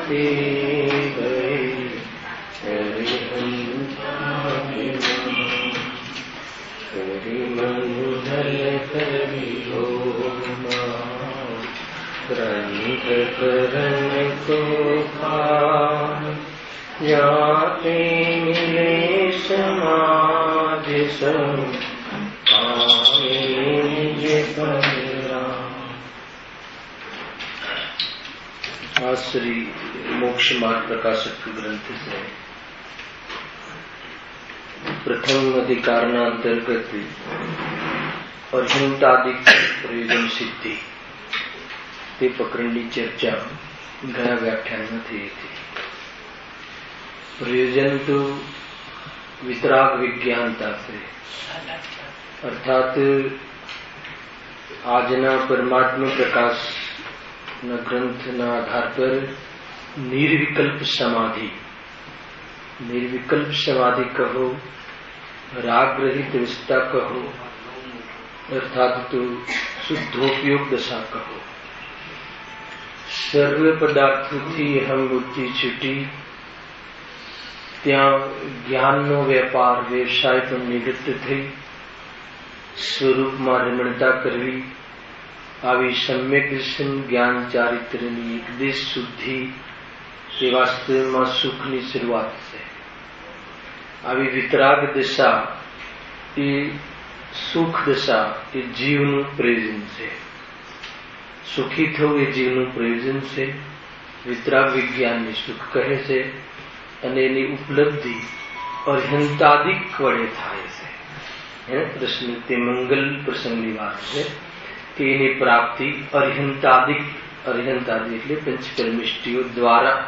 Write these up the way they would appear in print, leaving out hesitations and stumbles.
जाते गए करी मंगल करी हो ग्रंथ करण को जाते मिले समाज सब श्री मोक्ष मार्ग प्रकाशक ग्रंथ से प्रथम अधिकारना अंतर्गत अर्हंतादिक प्रयोजन सिद्धि ते प्रकरणની ચર્ચા ગયા વ્યાખ્યાનમાં થઈ હતી. प्रयोजन तो वितराग विज्ञानता से अर्थात आजना परमात्मा प्रकाश न ग्रंथ न आधार पर निर्विकल्प समाधि कहो, राग रहित अवस्था कहो, अर्थात तो शुद्धोपयोग दशा कहो. सर्व पदार्थों की हम बुद्धि छूटी ત્યાં જ્ઞાનનો વેપાર વ્યવસાય પણ નિવૃત્ત થઈ સ્વરૂપમાં રમણતા કરવી, આવી સમ્યક દર્શન જ્ઞાન ચારિત્ર્યની એકદેશ શુદ્ધિ એ વાસ્તવમાં સુખની શરૂઆત છે. આવી વિતરાગ દશા એ સુખ દશા એ જીવનું પ્રયોજન છે. સુખી થવું એ જીવનું પ્રયોજન છે. વિતરાગ વિજ્ઞાનને સુખ કહે છે અને એની ઉપલબ્ધિ અર્હંતાદિક વડે થાય છે. પ્રશ્ન તે મંગલ પ્રસંગની વાત છે કે એની પ્રાપ્તિ અર્હંતાદિક એટલે પંચકર્મિષ્ટિઓ દ્વારા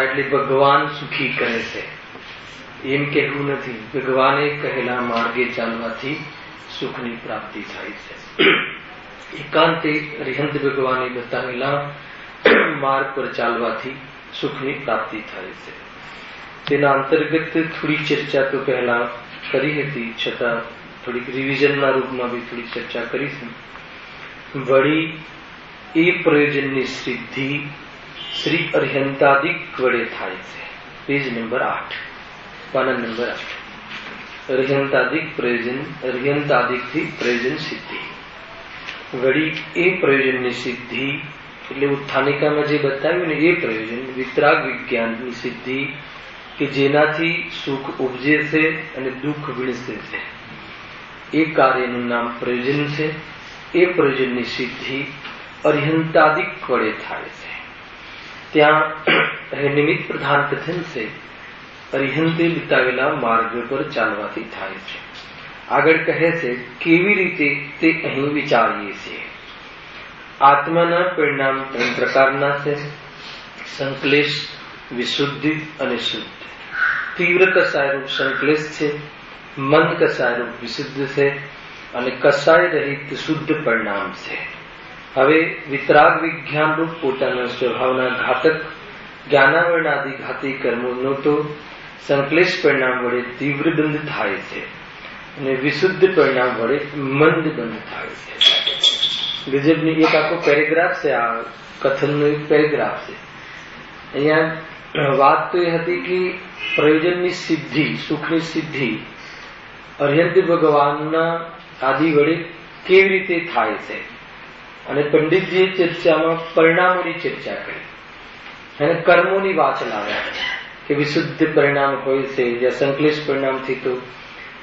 એટલે ભગવાન સુખી કરે છે એમ કહેવું નથી. ભગવાને કહેલા માર્ગે ચાલવાથી સુખની પ્રાપ્તિ થાય છે. એકાંતે અર્હંત ભગવાને બતાવેલા માર્ગ પર ચાલવાથી સુખની પ્રાપ્તિ થાય છે. તેના અંતર્ગત થોડી ચર્ચા તો પહેલા કરી હતી, છતાં થોડીક રિવિઝનના રૂપમાં બી થોડી ચર્ચા કરીશું. વળી એ પ્રયોજનની સિદ્ધિ શ્રી અર્હંતાદિક વડે થાય છે. પેજ નંબર 8, પાના નંબર 8. અર્હંતાદિક પ્રયોજન, અર્હંતાદિકથી પ્રયોજન સિદ્ધિ. વળી એ પ્રયોજનની સિદ્ધિ એટલે ઉત્થાનિકામાં જે બતાવ્યું ને એ પ્રયોજન વિતરાગ વિજ્ઞાનની સિદ્ધિ કે જેનાથી સુખ ઉપજે છે અને દુઃખ વિણસે છે એ કાર્યનું નામ પ્રયોજન છે. એ પ્રયોજનની સિદ્ધિ અર્હંતાદિક વડે થાય છે. ત્યાં નિમિત્ત પ્રધાન કથન છે અર્હંતે બતાવેલા માર્ગ પર ચાલવાથી થાય છે. આગળ કહે છે કેવી રીતે તે અહીં વિચારીએ છીએ. આત્માના પરિણામ 3 પ્રકારના છે: સંક્લેશ, વિશુદ્ધિ અને શુદ્ધ. તીવ્ર કસાયરૂપ સંક્લેશ છે, મંદ કસાયરૂપ વિશુદ્ધ છે અને કસાય રહિત શુદ્ધ પરિણામ છે. હવે વિતરાગ વિજ્ઞાન રૂપ પોતાના સ્વભાવના ઘાતક જ્ઞાનાવરણાદિ ઘાતી કર્મોનો તો સંક્લેશ પરિણામ વડે તીવ્ર બંધ થાય છે અને વિશુદ્ધ પરિણામ વડે મંદ બંધ થાય છે. ગજબની એક આખો પેરેગ્રાફ છે, આ કથનનો એક પેરેગ્રાફ છે. અહીંયા વાત તો એ હતી કે પ્રયોજનની સિદ્ધિ, સુખની સિદ્ધિ અર્હંત ભગવાનના આદિ વડે કેવી રીતે થાય છે અને પંડિતજીએ ચર્ચામાં પરિણામોની ચર્ચા કરી અને કર્મોની વાત લાવ્યા કે વિશુદ્ધ પરિણામ હોય છે જ્યાં સંક્લેશ પરિણામથી તો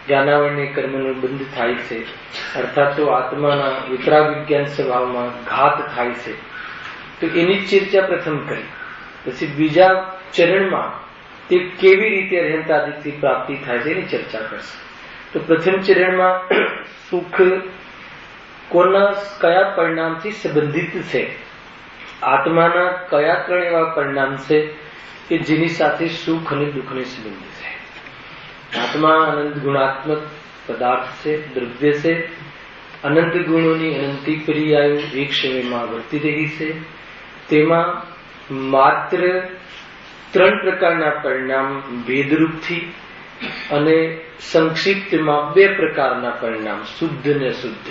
જ્ઞાનાવરણને કર્મનો બંધ થાય છે, અર્થાત તો આત્માના વિતરાગ વિજ્ઞાન સ્વભાવમાં ઘાત થાય છે. તો એની ચર્ચા પ્રથમ કરી. પછી બીજા ચરણમાં તે કેવી રીતે અર્હંતાદિકથી પ્રાપ્તિ થાય છે એની ચર્ચા કરશે. તો પ્રથમ ચરણમાં સુખ કોના કયા પરિણામથી સંબંધિત છે, આત્માના કયા 3 એવા પરિણામ છે કે જેની સાથે સુખ અને દુઃખને સંબંધ છે. આત્મા અનંત ગુણાત્મક પદાર્થ છે, દ્રવ્ય છે. અનંત ગુણોની અનંતી પર્યાયો એક સમયમાં વર્તી રહી છે. તેમાં માત્ર 3 પ્રકારના પરિણામ ભેદરૂપથી અને સંક્ષિપ્તમાં 2 પ્રકારના પરિણામ શુદ્ધ અને અશુદ્ધ,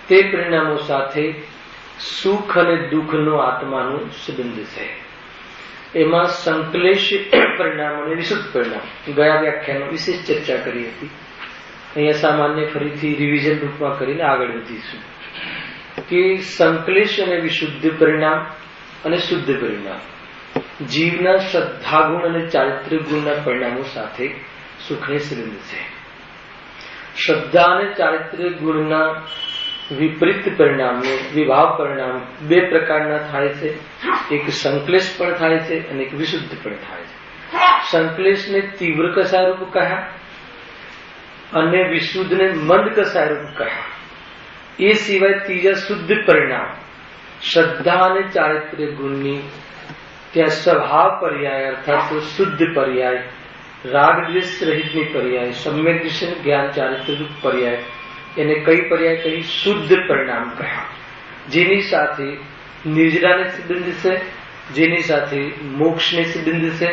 તે પરિણામો સાથે સુખ અને દુઃખનો આત્માનો સંબંધ છે. એમાં સંકલેશ પરિણામ અને વિશુદ્ધ પરિણામ ગયા વ્યાખ્યાનમાં વિશેષ ચર્ચા કરી હતી. અહીંયા સામાન્ય ફરીથી રિવિઝન રૂપમાં કરીને આગળ વધીશું કે સંકલેશ અને વિશુદ્ધ પરિણામ અને શુદ્ધ પરિણામ જીવના શ્રદ્ધા ગુણ અને ચારિત્ર્ય ગુણના પરિણામો સાથે સુખને સંબંધ છે. શ્રદ્ધા અને ચારિત્ર્ય ગુણના વિપરીત પરિણામને વિભાવ પરિણામ બે પ્રકારના થાય છે. એક સંકલેશ પણ થાય છે અને એક વિશુદ્ધ પણ થાય છે. સંકલેશને તીવ્ર કસાયરૂપ કહ્યા અને વિશુદ્ધને મંદ કસાયરૂપ કહ્યા. એ સિવાય ત્રીજા શુદ્ધ પરિણામ શ્રદ્ધા અને ચારિત્ર્ય ગુણની ત્યાં સ્વભાવ પર્યાય અર્થાત તો શુદ્ધ પર્યાય, રાગ દ્વેષ રહિતની પર્યાય, સમ્યક દર્શન જ્ઞાન ચારિત્ર્ય પર્યાય, એને કઈ પર્યાય કહી? શુદ્ધ પરિણામ કહ્યા. જેની સાથે નિર્જરાને સંબંધ છે, જેની સાથે મોક્ષને સંબંધ છે,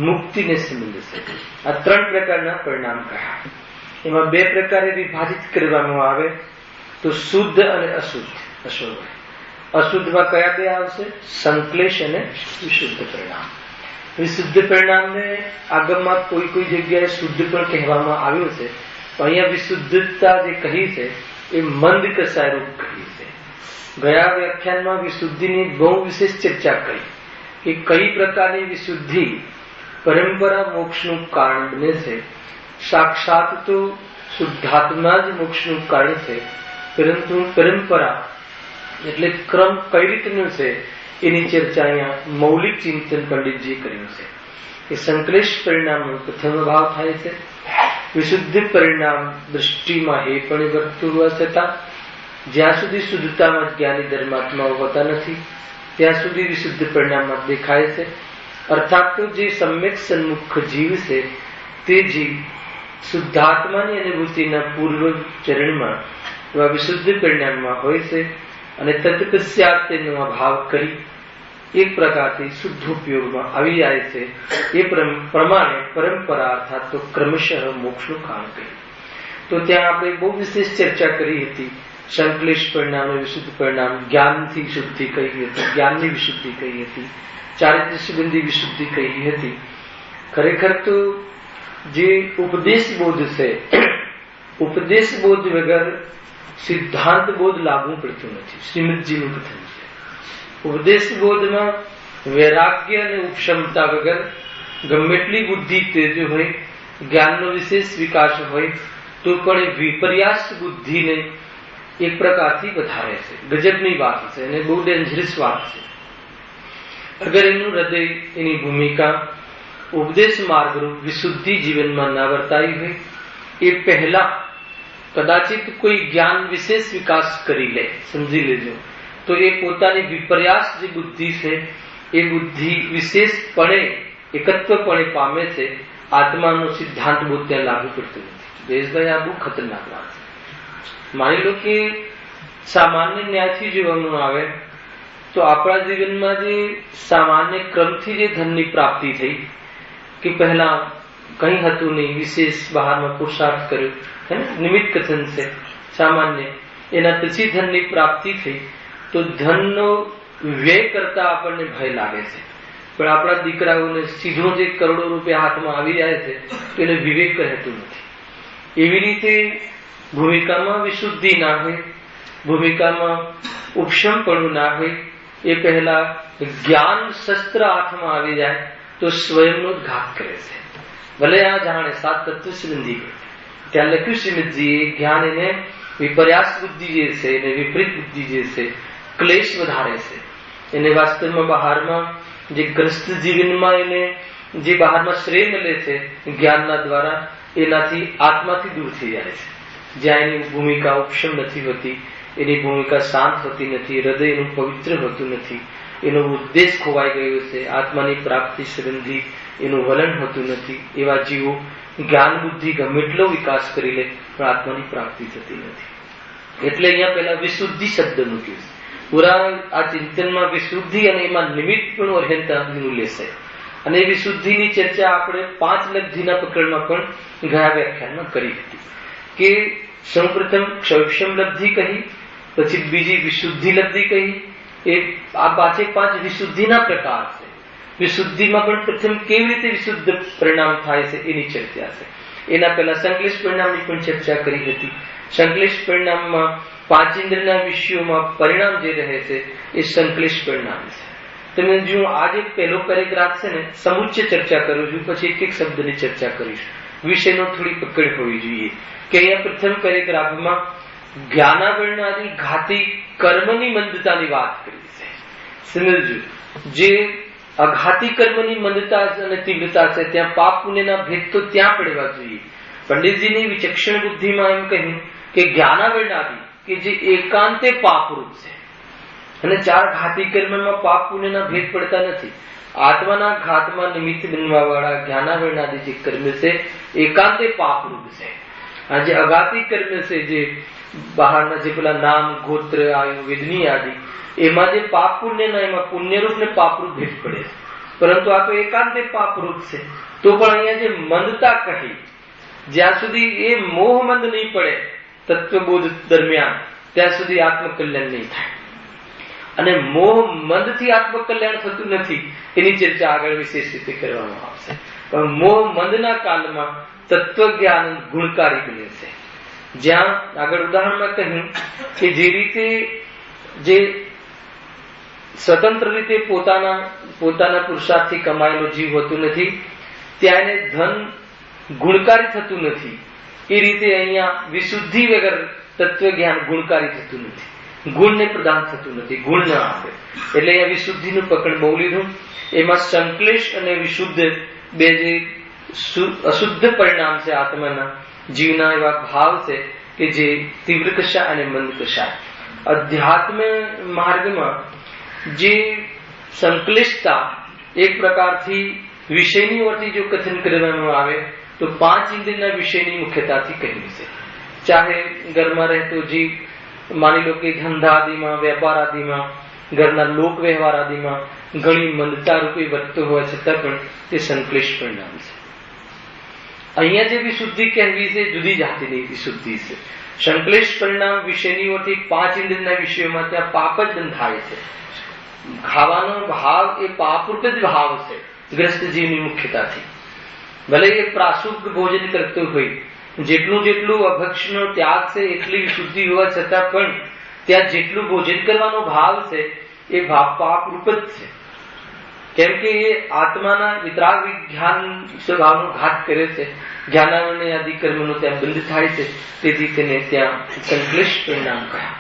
મુક્તિને સંબંધ છે. આ ત્રણ પ્રકારના પરિણામ કહ્યા. એમાં બે પ્રકારે વિભાજિત કરવામાં આવે તો શુદ્ધ અને અશુદ્ધ. અશુદ્ધમાં કયા બે આવશે? સંકલેશ અને વિશુદ્ધ પરિણામ. વિશુદ્ધ પરિણામને આગળમાં કોઈ કોઈ જગ્યાએ શુદ્ધ પણ કહેવામાં આવ્યું છે. અહીંયા વિશુદ્ધતા જે કહી છે એ મંદ કસાયરૂપ કહી છે. ગયા વ્યાખ્યાનમાં વિશુદ્ધિની બહુ વિશેષ ચર્ચા કરી કે કઈ પ્રકારની વિશુદ્ધિ પરંપરા મોક્ષનું કારણ બને છે. સાક્ષાત તો શુદ્ધાત્મા જ મોક્ષનું કારણ છે, પરંતુ પરંપરા એટલે ક્રમ કઈ રીતનું છે એની ચર્ચા અહીંયા મૌલિક ચિંતન પંડિતજી કર્યું છે. એ સંકલેશ પરિણામનો પ્રથમ ભાવ થાય છે. વિશુદ્ધ પરિણામ દૃષ્ટિમાં એ પણ વર્તું હોવા છતાં જ્યાં સુધી શુદ્ધતામાં જ્ઞાની ધર્માત્માઓ હોતા નથી ત્યાં સુધી વિશુદ્ધ પરિણામમાં દેખાય છે. અર્થાત તો જે સમ્યક સન્મુખ જીવ છે તે જીવ શુદ્ધાત્માની અનુભૂતિના પૂર્વ ચરણમાં એવા વિશુદ્ધ પરિણામમાં હોય છે અને તત્પશ્ચાત તેનો અભાવ કરી એક પ્રકારથી શુદ્ધ ઉપયોગમાં આવી જાય છે. એ પ્રમાણે પરંપરા અર્થાત તો ક્રમશઃ મોક્ષનું કારણ કહ્યું. તો ત્યાં આપણે બહુ વિશેષ ચર્ચા કરી હતી. સંકલેશ પરિણામ અને વિશુદ્ધ પરિણામ, જ્ઞાનથી શુદ્ધિ કહી હતી, જ્ઞાનની વિશુદ્ધિ કહી હતી, ચારિત્ર્ય સંબંધી વિશુદ્ધિ કહી હતી. ખરેખર તો જે ઉપદેશ બોધ છે, ઉપદેશ બોધ વગર સિદ્ધાંત બોધ લાગુ પડતું નથી. શ્રીમદજીનું કથન છે. ઉપદેશ બોધમાં વૈરાગ્ય અને ઉપક્ષમતા વગર ગમે એટલી બુદ્ધિ તેજ હોય, જ્ઞાનનો વિશેષ વિકાસ હોય તો પણ એ વિપર્યાસ બુદ્ધિને એક પ્રકારથી વધારે છે. ગજબની વાત છે અને બહુ ડેન્જરસ વાત છે. અગર એનું હૃદય, એની ભૂમિકા ઉપદેશ માર્ગરૂપ વિશુદ્ધિ જીવનમાં ના વર્તાઈ હોય એ પહેલા કદાચિત કોઈ જ્ઞાન વિશેષ વિકાસ કરી લે, સમજી લેજો, તો એ પોતાની વિપર્યાસ જે બુદ્ધિ છે એ બુદ્ધિ વિશેષપણે એકત્વપણે પામે છે. આત્માનો સિદ્ધાંત બોધ ત્યાં લાગુ પડતું નથી. દેશભાઈ, આ બહુ ખતરનાક વાત છે. માની લો કે સામાન્ય ન્યાયથી જોવાનું આવે તો આપણા જીવનમાં જે સામાન્ય ક્રમથી જે ધનની પ્રાપ્તિ થઈ કે પહેલા કઈ હતું નહીં, વિશેષ બહારમાં પુરુષાર્થ કર્યો, નિમિત્ત કથન છે સામાન્ય, એના પછી ધનની પ્રાપ્તિ થઈ તો ધનનો વ્યય કરતા આપણને ભય લાગે છે. પણ આપણા દીકરાઓને સીધો જે કરોડો રૂપિયા હાથમાં આવી જાય છે તો એને વિવેક કહેતું નથી. એવી રીતે ભૂમિકામાં વિશુદ્ધિ ના હોય, ભૂમિકામાં ઉપશમપણું ના હોય, એ પહેલા જ્ઞાન શસ્ત્ર હાથમાં આવી જાય તો સ્વયંનો જ ઘાત કરે છે. ભલે આ જાણે સાત તત્વ સંબંધી ત્યાં લખ્યું શ્રીમદજીએ, જ્ઞાન એને વિપર્યાસ બુદ્ધિ જે છે એને વિપરીત બુદ્ધિ જે છે ક્લેશ વધારે છે. એને વાસ્તવમાં બહારમાં જે ગ્રસ્ત જીવનમાં એને જે બહારમાં શ્રેય મળે છે જ્ઞાનના દ્વારા એનાથી આત્માથી દૂર થઈ જાય છે. જ્યાં એની ભૂમિકા ઉપશમ નથી હોતી, એની ભૂમિકા શાંત હોતી નથી, હૃદય એનું પવિત્ર હોતું નથી, એનો ઉદ્દેશ ખોવાઈ ગયો છે, આત્માની પ્રાપ્તિ સંબંધી એનું વલણ હોતું નથી. એવા જીવો જ્ઞાન બુદ્ધિ ગમે એટલો વિકાસ કરી લે પણ આત્માની પ્રાપ્તિ થતી નથી. એટલે અહીંયા પેલા વિશુદ્ધિ શબ્દ મૂક્યો છે. પૂરા આ ચિંતનમાં વિશુદ્ધિ અને એમાં નિમિત્ત પણ અર્હંતાનું લેશે. અને એ વિશુદ્ધિની ચર્ચા આપણે 5 લબ્ધિના પ્રકરણમાં પણ ગયા વ્યાખ્યાનમાં કરી હતી કે સૌપ્રથમ ક્ષૌક્ષમ લબ્ધિ કહી, પછી બીજી વિશુદ્ધિ લબ્ધિ કહી. એ આ 5 વિશુદ્ધિના પ્રકાર છે. વિશુદ્ધિમાં પણ પ્રથમ કેવી રીતે વિશુદ્ધ પરિણામ થાય છે એની ચર્ચા છે. એના પહેલા સંકલિષ્ટ પરિણામની પણ ચર્ચા કરી હતી. સંકલિષ્ટ પરિણામમાં પાંચેન્દ્રના વિષયોમાં પરિણામ જે રહે છે એ સંકલિષ્ટ પરિણામ છે. તમે જો આજે પહેલો પેરેગ્રાફ છે ને સમુચ્ચય ચર્ચા કરું છું, પછી એક એક શબ્દની ચર્ચા કરીશ. વિષયનો થોડી પકડ હોવી જોઈએ કે અહીંયા પ્રથમ પેરેગ્રાફમાં જ્ઞાનાવરણાદી ઘાતી કર્મની મંદતાની વાત કરી છે. સમજજો, જે અઘાતી કર્મની મંદતા અને તીવ્રતા છે ત્યાં પાપ પુણ્યના ભેદ તો ત્યાં પડવા જોઈએ. પંડિતજીની વિચક્ષણ બુદ્ધિમાં એમ કહ્યું કે જ્ઞાનાવરણાદી કે જે એકાંતે પાપરૂપ છે, અને ચાર ઘાતી કર્મમાં પાપ પુણ્યના ભેદ પડતા નથી. આત્માના ઘાતમાં નિમિત્ત બનવા વાળા જ્ઞાનાવરણાદી જે કર્મ છે એકાંતે પાપરૂપ છે. આ જે અઘાતી કર્મ છે, જે બહારના જે પેલા નામ ગોત્ર આયુ વેદની આદિ, એમાં જે પાપ પુણ્યના એમાં પુણ્યરૂપ ને પાપરૂપ ભેદ પડે છે. પરંતુ આ તો એકાંતે પાપરૂપ છે. તો પણ અહીંયા જે મંદતા કહી, જ્યાં સુધી એ મોહ મંદ નહીં પડે તત્વબોધ દરમિયાન, ત્યાં સુધી આત્મકલ્યાણ નહીં થાય. અને મોહ મંદ થી આત્મકલ્યાણ થતું નથી એની ચર્ચા આગળ વિશેષ રીતે કરવામાં આવશે. પણ મોહ મંદના કાળમાં તત્વ જ્ઞાન ગુણકારી બને છે. જ્યાં આગળ ઉદાહરણમાં કહ્યું કે જે રીતે જે સ્વતંત્ર રીતે પોતાના પુરુષાર્થથી કમાયેલો જીવ હોતું નથી, ત્યાં એને ધન ગુણકારી થતું નથી. એ રીતે અહીંયા વિશુદ્ધિ વગર તત્વ જ્ઞાન ગુણકારી થતું નથી, ગુણને પ્રદાન થતું નથી, ગુણ ન આપે. એટલે અહીંયા વિશુદ્ધિનું પકડ બહુ લીધું. એમાં સંકલેશ અને વિશુદ્ધ બે જે અશુદ્ધ પરિણામ છે આત્માના જીવના, એવા ભાવ છે કે જે તીવ્ર કશા અને મંદ કશા. અધ્યાત્મ માર્ગમાં જે સંકલિષ્ટતા એક પ્રકારથી વિષયની ઓરથી જો કથન કરવામાં આવે તો પાંચ ઇન્દ્રિયના વિષયની મુખ્યતાથી કહ્યું છે. ચાહે ઘરમાં રહેતો જીવ, માની લો કે ધંધા આદિમાં, વેપાર આદિમાં, ઘરના લોક વ્યવહાર આદિમાં ઘણી મંદતા રૂપે વધતો હોવા છતાં પણ તે સંકલિષ્ટ પરિણામ છે. અહીંયા જે વિશુદ્ધિ કહેવી છે જુદી જાતિની વિશુદ્ધિ છે. સંકલિષ્ટ પરિણામ વિષયની ઓરથી પાંચ ઇન્દ્રિયના વિષયોમાં ત્યાં પાપ જ બંધાય છે. ખાવાનો ભાવ એ પાપરૂપ જ ભાવ છે ગ્રસ્ત જીવની મુખ્યતાથી. ભલે એ પ્રાશુદ્ધ ભોજન કરતો હોય, જેટલું જેટલું અભક્ષનો ત્યાગ છે એટલી વિશુદ્ધિ હોવા છતાં પણ ત્યાં જેટલું ભોજન કરવાનો ભાવ છે એ ભાવ પાપરૂપ જ છે. કેમ કે એ આત્માના વિતરાગ વિજ્ઞાન સ્વભાવનો ઘાત કરે છે. જ્ઞાનાવરણને આદિ કર્મનો ત્યાં બંધ થાય છે. તેથી તેને ત્યાં સંકલિષ્ટ પરિણામ કહ્યા.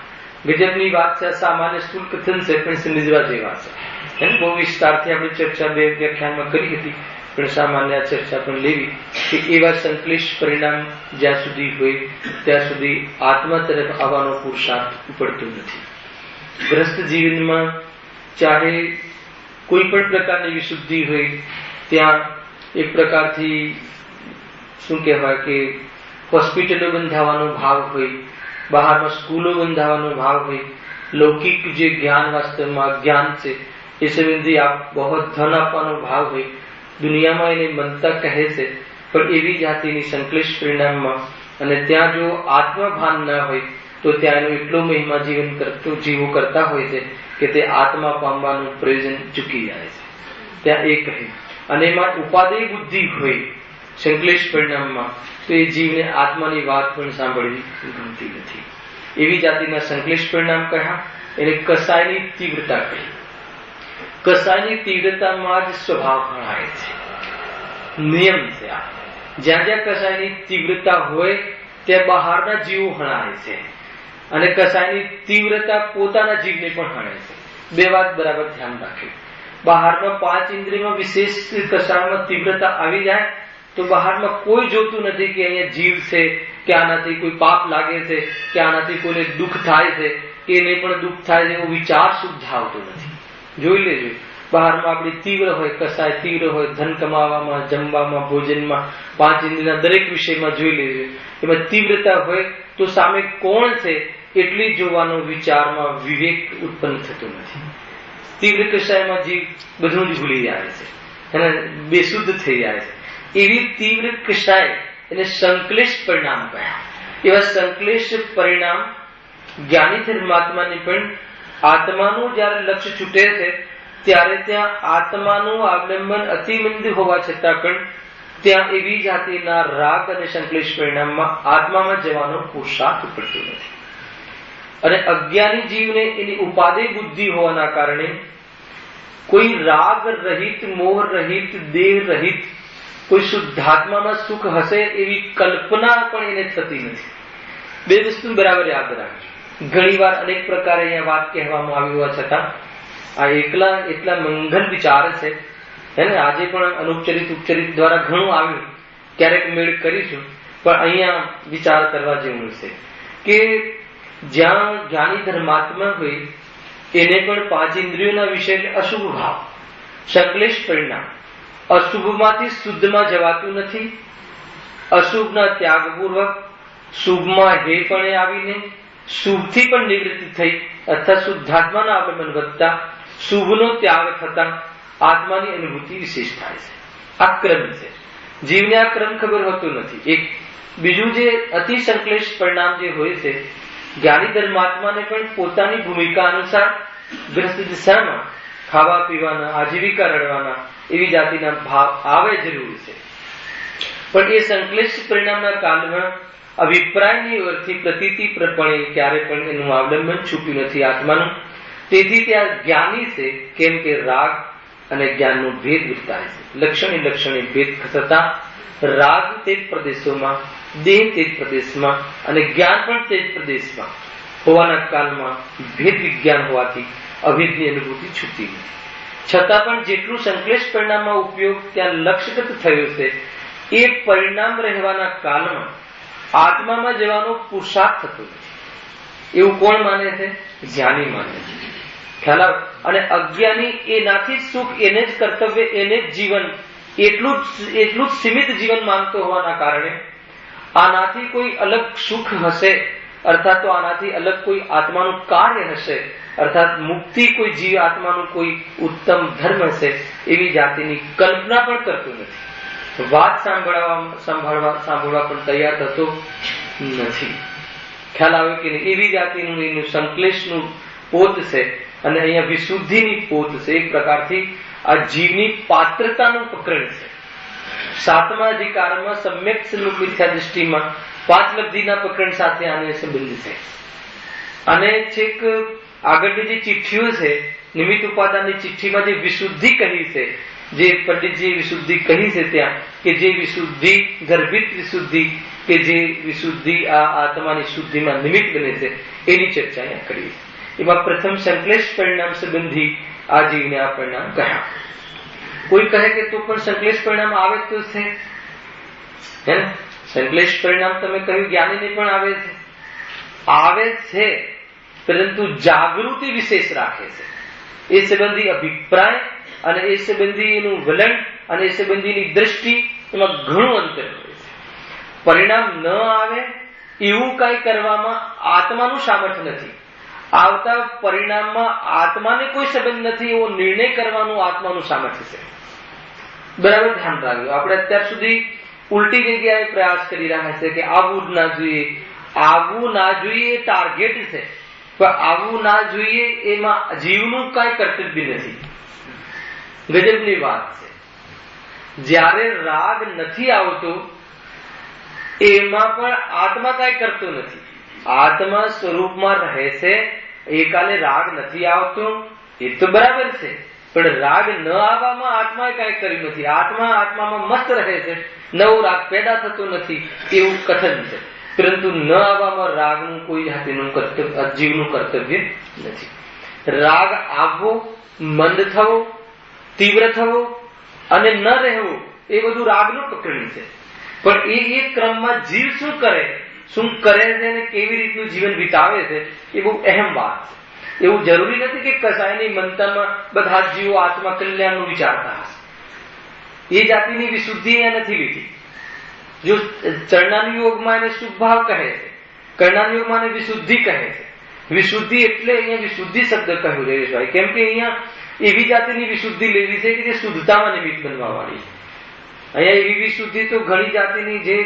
ગજબની વાત છે. સામાન્ય સ્થૂલ કથન છે પણ સમજવા જેવા છે. બહુ વિસ્તારથી આપણે ચર્ચા બે વ્યાખ્યાનમાં કરી હતી, પણ સામાન્ય ચર્ચા પણ લેવી કે એવા સંકલિષ્ટ પરિણામ જ્યાં સુધી હોય ત્યાં સુધી આત્મા તરફ આવવાનો પુરુષાર્થ ઉપડતો નથી. ગ્રસ્ત જીવનમાં ચાહે કોઈ પણ પ્રકારની વિશુદ્ધિ હોય, ત્યાં એક પ્રકારથી શું કહેવાય કે હોસ્પિટલો બંધાવાનો ભાવ હોય, બહારમાં સ્કૂલો બંધાવાનો ભાવ હોય, લૌકિક જે જ્ઞાન વાસ્તવમાં જ્ઞાન છે એ સંબંધી બહુ ધન આપવાનો ભાવ હોય, દુનિયામાં એને મનતા કહે છે. પણ એવી જાતિની સંકલિષ્ટ પરિણામમાં અને ત્યાં જો આત્મભાન ન હોય તો ત્યાં એનો એટલો મહિમા જીવો કરતા હોય છે કે તે આત્મા પામવાનું પ્રયોજન ચૂકી જાય છે. ત્યાં એ કહે. અને એમાં ઉપાદેય બુદ્ધિ હોય સંકલિષ્ટ પરિણામમાં તો એ જીવને આત્માની વાત પણ સાંભળવી ગમતી નથી. એવી જાતિના સંકલિષ્ટ પરિણામ કહ્યા. એને કસાયની તીવ્રતા કહી. કસાયની તીવ્રતામાં જ સ્વભાવ ગણાય છે, નિયમ છે. આ જ્યાં જ્યાં કસાયની તીવ્રતા હોય ત્યાં બહારના જીવો હણાય છે, અને કસાયની તીવ્રતા પોતાના જીવને પણ હણે છે. બે વાત બરાબર ધ્યાન રાખ્યું. બહારમાં પાંચ ઇન્દ્રિયમાં વિશેષ કસાયમાં તીવ્રતા આવી જાય તો બહારમાં કોઈ જોતું નથી કે અહીંયા જીવ છે, કે આનાથી કોઈ પાપ લાગે છે, કે આનાથી કોઈને દુઃખ થાય છે, કે એને પણ દુઃખ થાય છે એવો વિચાર શુદ્ધ આવતો નથી. જોઈ લેજો, બહારમાં આપણી તીવ્ર હોય, કસાય તીવ્ર હોય, ધન કમાવામાં, જમવામાં, ભોજનમાં, પાંચ ઇન્દ્રિયના દરેક વિષયમાં જોઈ લેજો, એમાં તીવ્રતા હોય તો સામે કોણ છે એટલી જોવાનો વિચારમાં વિવેક ઉત્પન્ન થતો નથી. તીવ્ર કસાયમાં જીવ બધું જ ભૂલી જાય છે અને બેશુદ્ધ થઈ જાય છે. એવી તીવ્ર કસાય એને સંકલિષ્ટ પરિણામ કહ્યા. એવા સંકલિષ્ટ પરિણામ જ્ઞાની ધર્માત્માને પણ આત્માનું જયારે લક્ષ્ય છૂટે છે ત્યારે ત્યાં આત્માનું અવલંબન અતિમંદ હોવા છતાં પણ ત્યાં એવી જાતિના રાગ અને સંકલેશ પરિણામમાં આત્મામાં જવાનો પુરુષાર્થ પડતો નથી. અને અજ્ઞાની જીવને એની ઉપાદેય બુદ્ધિ હોવાના કારણે કોઈ રાગ રહિત, મોહ રહિત, દેહ રહિત કોઈ શુદ્ધાત્મામાં સુખ હશે એવી કલ્પના પણ એને થતી નથી. બે વસ્તુ બરાબર યાદ રાખજો. ઘણી વાર અનેક પ્રકારે અહીંયા વાત કહેવામાં આવી હોવા છતાં આ એટલા મંગલ વિચાર છે એને આજે પણ અનુપચરિત ઉપચરિત દ્વારા ઘણું આવ્યું, ક્યારેક મેળ કરીશું, પણ અહીંયા વિચાર કરવા જેવું છે કે જ્યાં જ્ઞાની ધર્માત્મા હોય એને પણ પાંચ ઇન્દ્રિયોના વિષય અશુભ ભાવ, સંકલેશ પરિણામ, અશુભમાંથી શુદ્ધમાં જવાતું નથી. અશુભના ત્યાગપૂર્વક શુભમાં હે પણ આવીને શુભથી પણ નિવૃત્તિ થઈ અથવા શુદ્ધાત્માના આગમન વધતા શુભનો ત્યાગ થતા આત્માની અનુભૂતિ વિશેષ થાય છે. આ ક્રમ છે. જીવને આ ક્રમ ખબર હોતો નથી. એક બીજું જે અતિ સંકલેશ પરિણામ જે હોય છે, જ્ઞાની ધર્માત્માને પણ પોતાની ભૂમિકા અનુસાર ગ્રસ્ત દિશામાં ખાવા પીવાના, આજીવિકા રડવાના એવી જાતિના ભાવ આવે જરૂરી છે. પણ એ સંકલેશ પરિણામના કાળમાં અભિપ્રાયની ઓરથી પ્રતીતિ પ્રપણે ક્યારે પણ એનું અવલંબન છૂપ્યું નથી આત્માનું. તેથી ત્યાં જ્ઞાની છે, કેમ કે રાગ અને જ્ઞાનનો ભેદ વર્તાય છે. લક્ષણે ભેદ થતા રાગ તે જ પ્રદેશોમાં, દેહ તે જ પ્રદેશમાં અને જ્ઞાન પણ તે જ પ્રદેશમાં હોવાના કાળમાં ભેદ વિજ્ઞાન હોવાથી અભેદની અનુભૂતિ છૂટતી નથી. છતાં પણ જેટલું સંકલેશ પરિણામમાં ઉપયોગ ત્યાં લક્ષ્યગત થયો છે એ પરિણામ રહેવાના કાળમાં આત્મામાં જવાનો પુરુષાર્થ થતો નથી. એવું કોણ માને છે? જ્ઞાની માને છે. ખ્યાલ આવે? અને અજ્ઞાની એનાથી સુખ, એને જ કર્તવ્ય, એને જ જીવન, એટલું જ સીમિત જીવન માનતો હોવાના કારણે આનાથી કોઈ અલગ સુખ હશે, અર્થાત તો આનાથી અલગ કોઈ આત્માનું કાર્ય હશે, અર્થાત મુક્તિ કોઈ જીવ આત્માનું કોઈ ઉત્તમ ધર્મ હશે એવી જાતિની કલ્પના પણ કરતો નથી. વાત સાંભળવા પણ તૈયાર થતો નથી. ખ્યાલ આવે કે નહીં? એવી જાતિનું એનું સંકલેશનું પોત છે અને અહીંયા વિશુદ્ધિની પોત છે. એક પ્રકારથી આ જીવની પાત્રતાનું પ્રકરણ છે. સાતમા અધિકારમાં સમ્યક સન્મુખ મિથ્યા દૃષ્ટિમાં પાંચ લબ્ધિના પ્રકરણ સાથે આને સંબંધ છે. અને છેક આગળની જે ચિઠ્ઠીઓ છે, નિમિત્ત ઉપાદાનની ચિઠ્ઠીમાં જે વિશુદ્ધિ કહી છે, જે પંડિતજી વિશુદ્ધિ કહી છે ત્યાં કે જે વિશુદ્ધિ ગર્ભિત વિશુદ્ધિ કે જે વિશુદ્ધિ આ આત્માની શુદ્ધિમાં નિમિત્ત બને છે એની ચર્ચા અહીંયા કરી. એમાં પ્રથમ સંકલેશ પરિણામ સંબંધી આ જીવને આ પરિણામ કહ્યા. કોઈ કહે કે તો પણ સંકલેશ પરિણામ આવે તો છે, હે ને? સંકલેશ પરિણામ તમે કહ્યું જ્ઞાનીને પણ આવે છે, પરંતુ જાગૃતિ વિશેષ રાખે છે. એ સંબંધી અભિપ્રાય અને એ સંબંધી એનું વલણ અને એ સંબંધીની દ્રષ્ટિ એમાં ઘણું અંતર હોય છે. પરિણામ ન આવે એવું કઈ કરવામાં આત્માનું સામર્થ્ય નથી. આવતા પરિણામમાં આત્માને કોઈ સંબંધ નથી એવો નિર્ણય કરવાનું આત્માનું સામર્થ્ય છે. બરાબર ધ્યાન રાખજો. આપણે અત્યાર સુધી ઉલટી જગ્યાએ પ્રયાસ કરી રહ્યા છે કે આવવું જ ના જોઈએ, આવવું ના જોઈએ એ ટાર્ગેટ છે, પણ આવવું ના જોઈએ એમાં જીવનું કઈ કર્તવ્ય નથી. ગજબની વાત છે. જ્યારે રાગ નથી આવતો એમાં પણ આત્મા કઈ કરતો નથી. આત્મા સ્વરૂપમાં રહે છે. એ કાલે રાગ નથી આવતો એ તો બરાબર છે, પણ રાગ ન આવવામાં આત્માએ કઈ કર્યું નથી. આત્મામાં મસ્ત રહે છે, નવો રાગ પેદા થતો નથી એવું કથન છે, પરંતુ ન આવવામાં રાગનું કોઈ જાતિનું કર્તવ્ય, જીવનું કર્તવ્ય નથી. રાગ આવવો, મંદ થવો, તીવ્ર થવો અને ન રહેવો એ બધું રાગનું પ્રકરણ છે. પણ એ ક્રમમાં જીવ શું કરે છે અને કેવી રીતનું જીવન વિતાવે છે એ બહુ અહેમ વાત છે. એવું જરૂરી નથી કે કસાયની મનતામાં બધા જીવો આત્મા કલ્યાણનું વિચારતા હશે. એ જાતિની વિશુદ્ધિ એ નથી લીધી. જો ચરણાની યોગમાં એને શુભ ભાવ કહે છે, કર્ણાની યોગમાં એને વિશુદ્ધિ કહે છે. વિશુદ્ધિ એટલે અહીંયા વિશુદ્ધિ શબ્દ કહ્યું જયેશભાઈ, કેમ કે અહીંયા એવી જાતિની વિશુદ્ધિ લેવી છે કે જે શુદ્ધતામાં નિમિત્ત બનવા વાળી. અહીંયા એવી વિશુદ્ધિ તો ઘણી જાતિની જે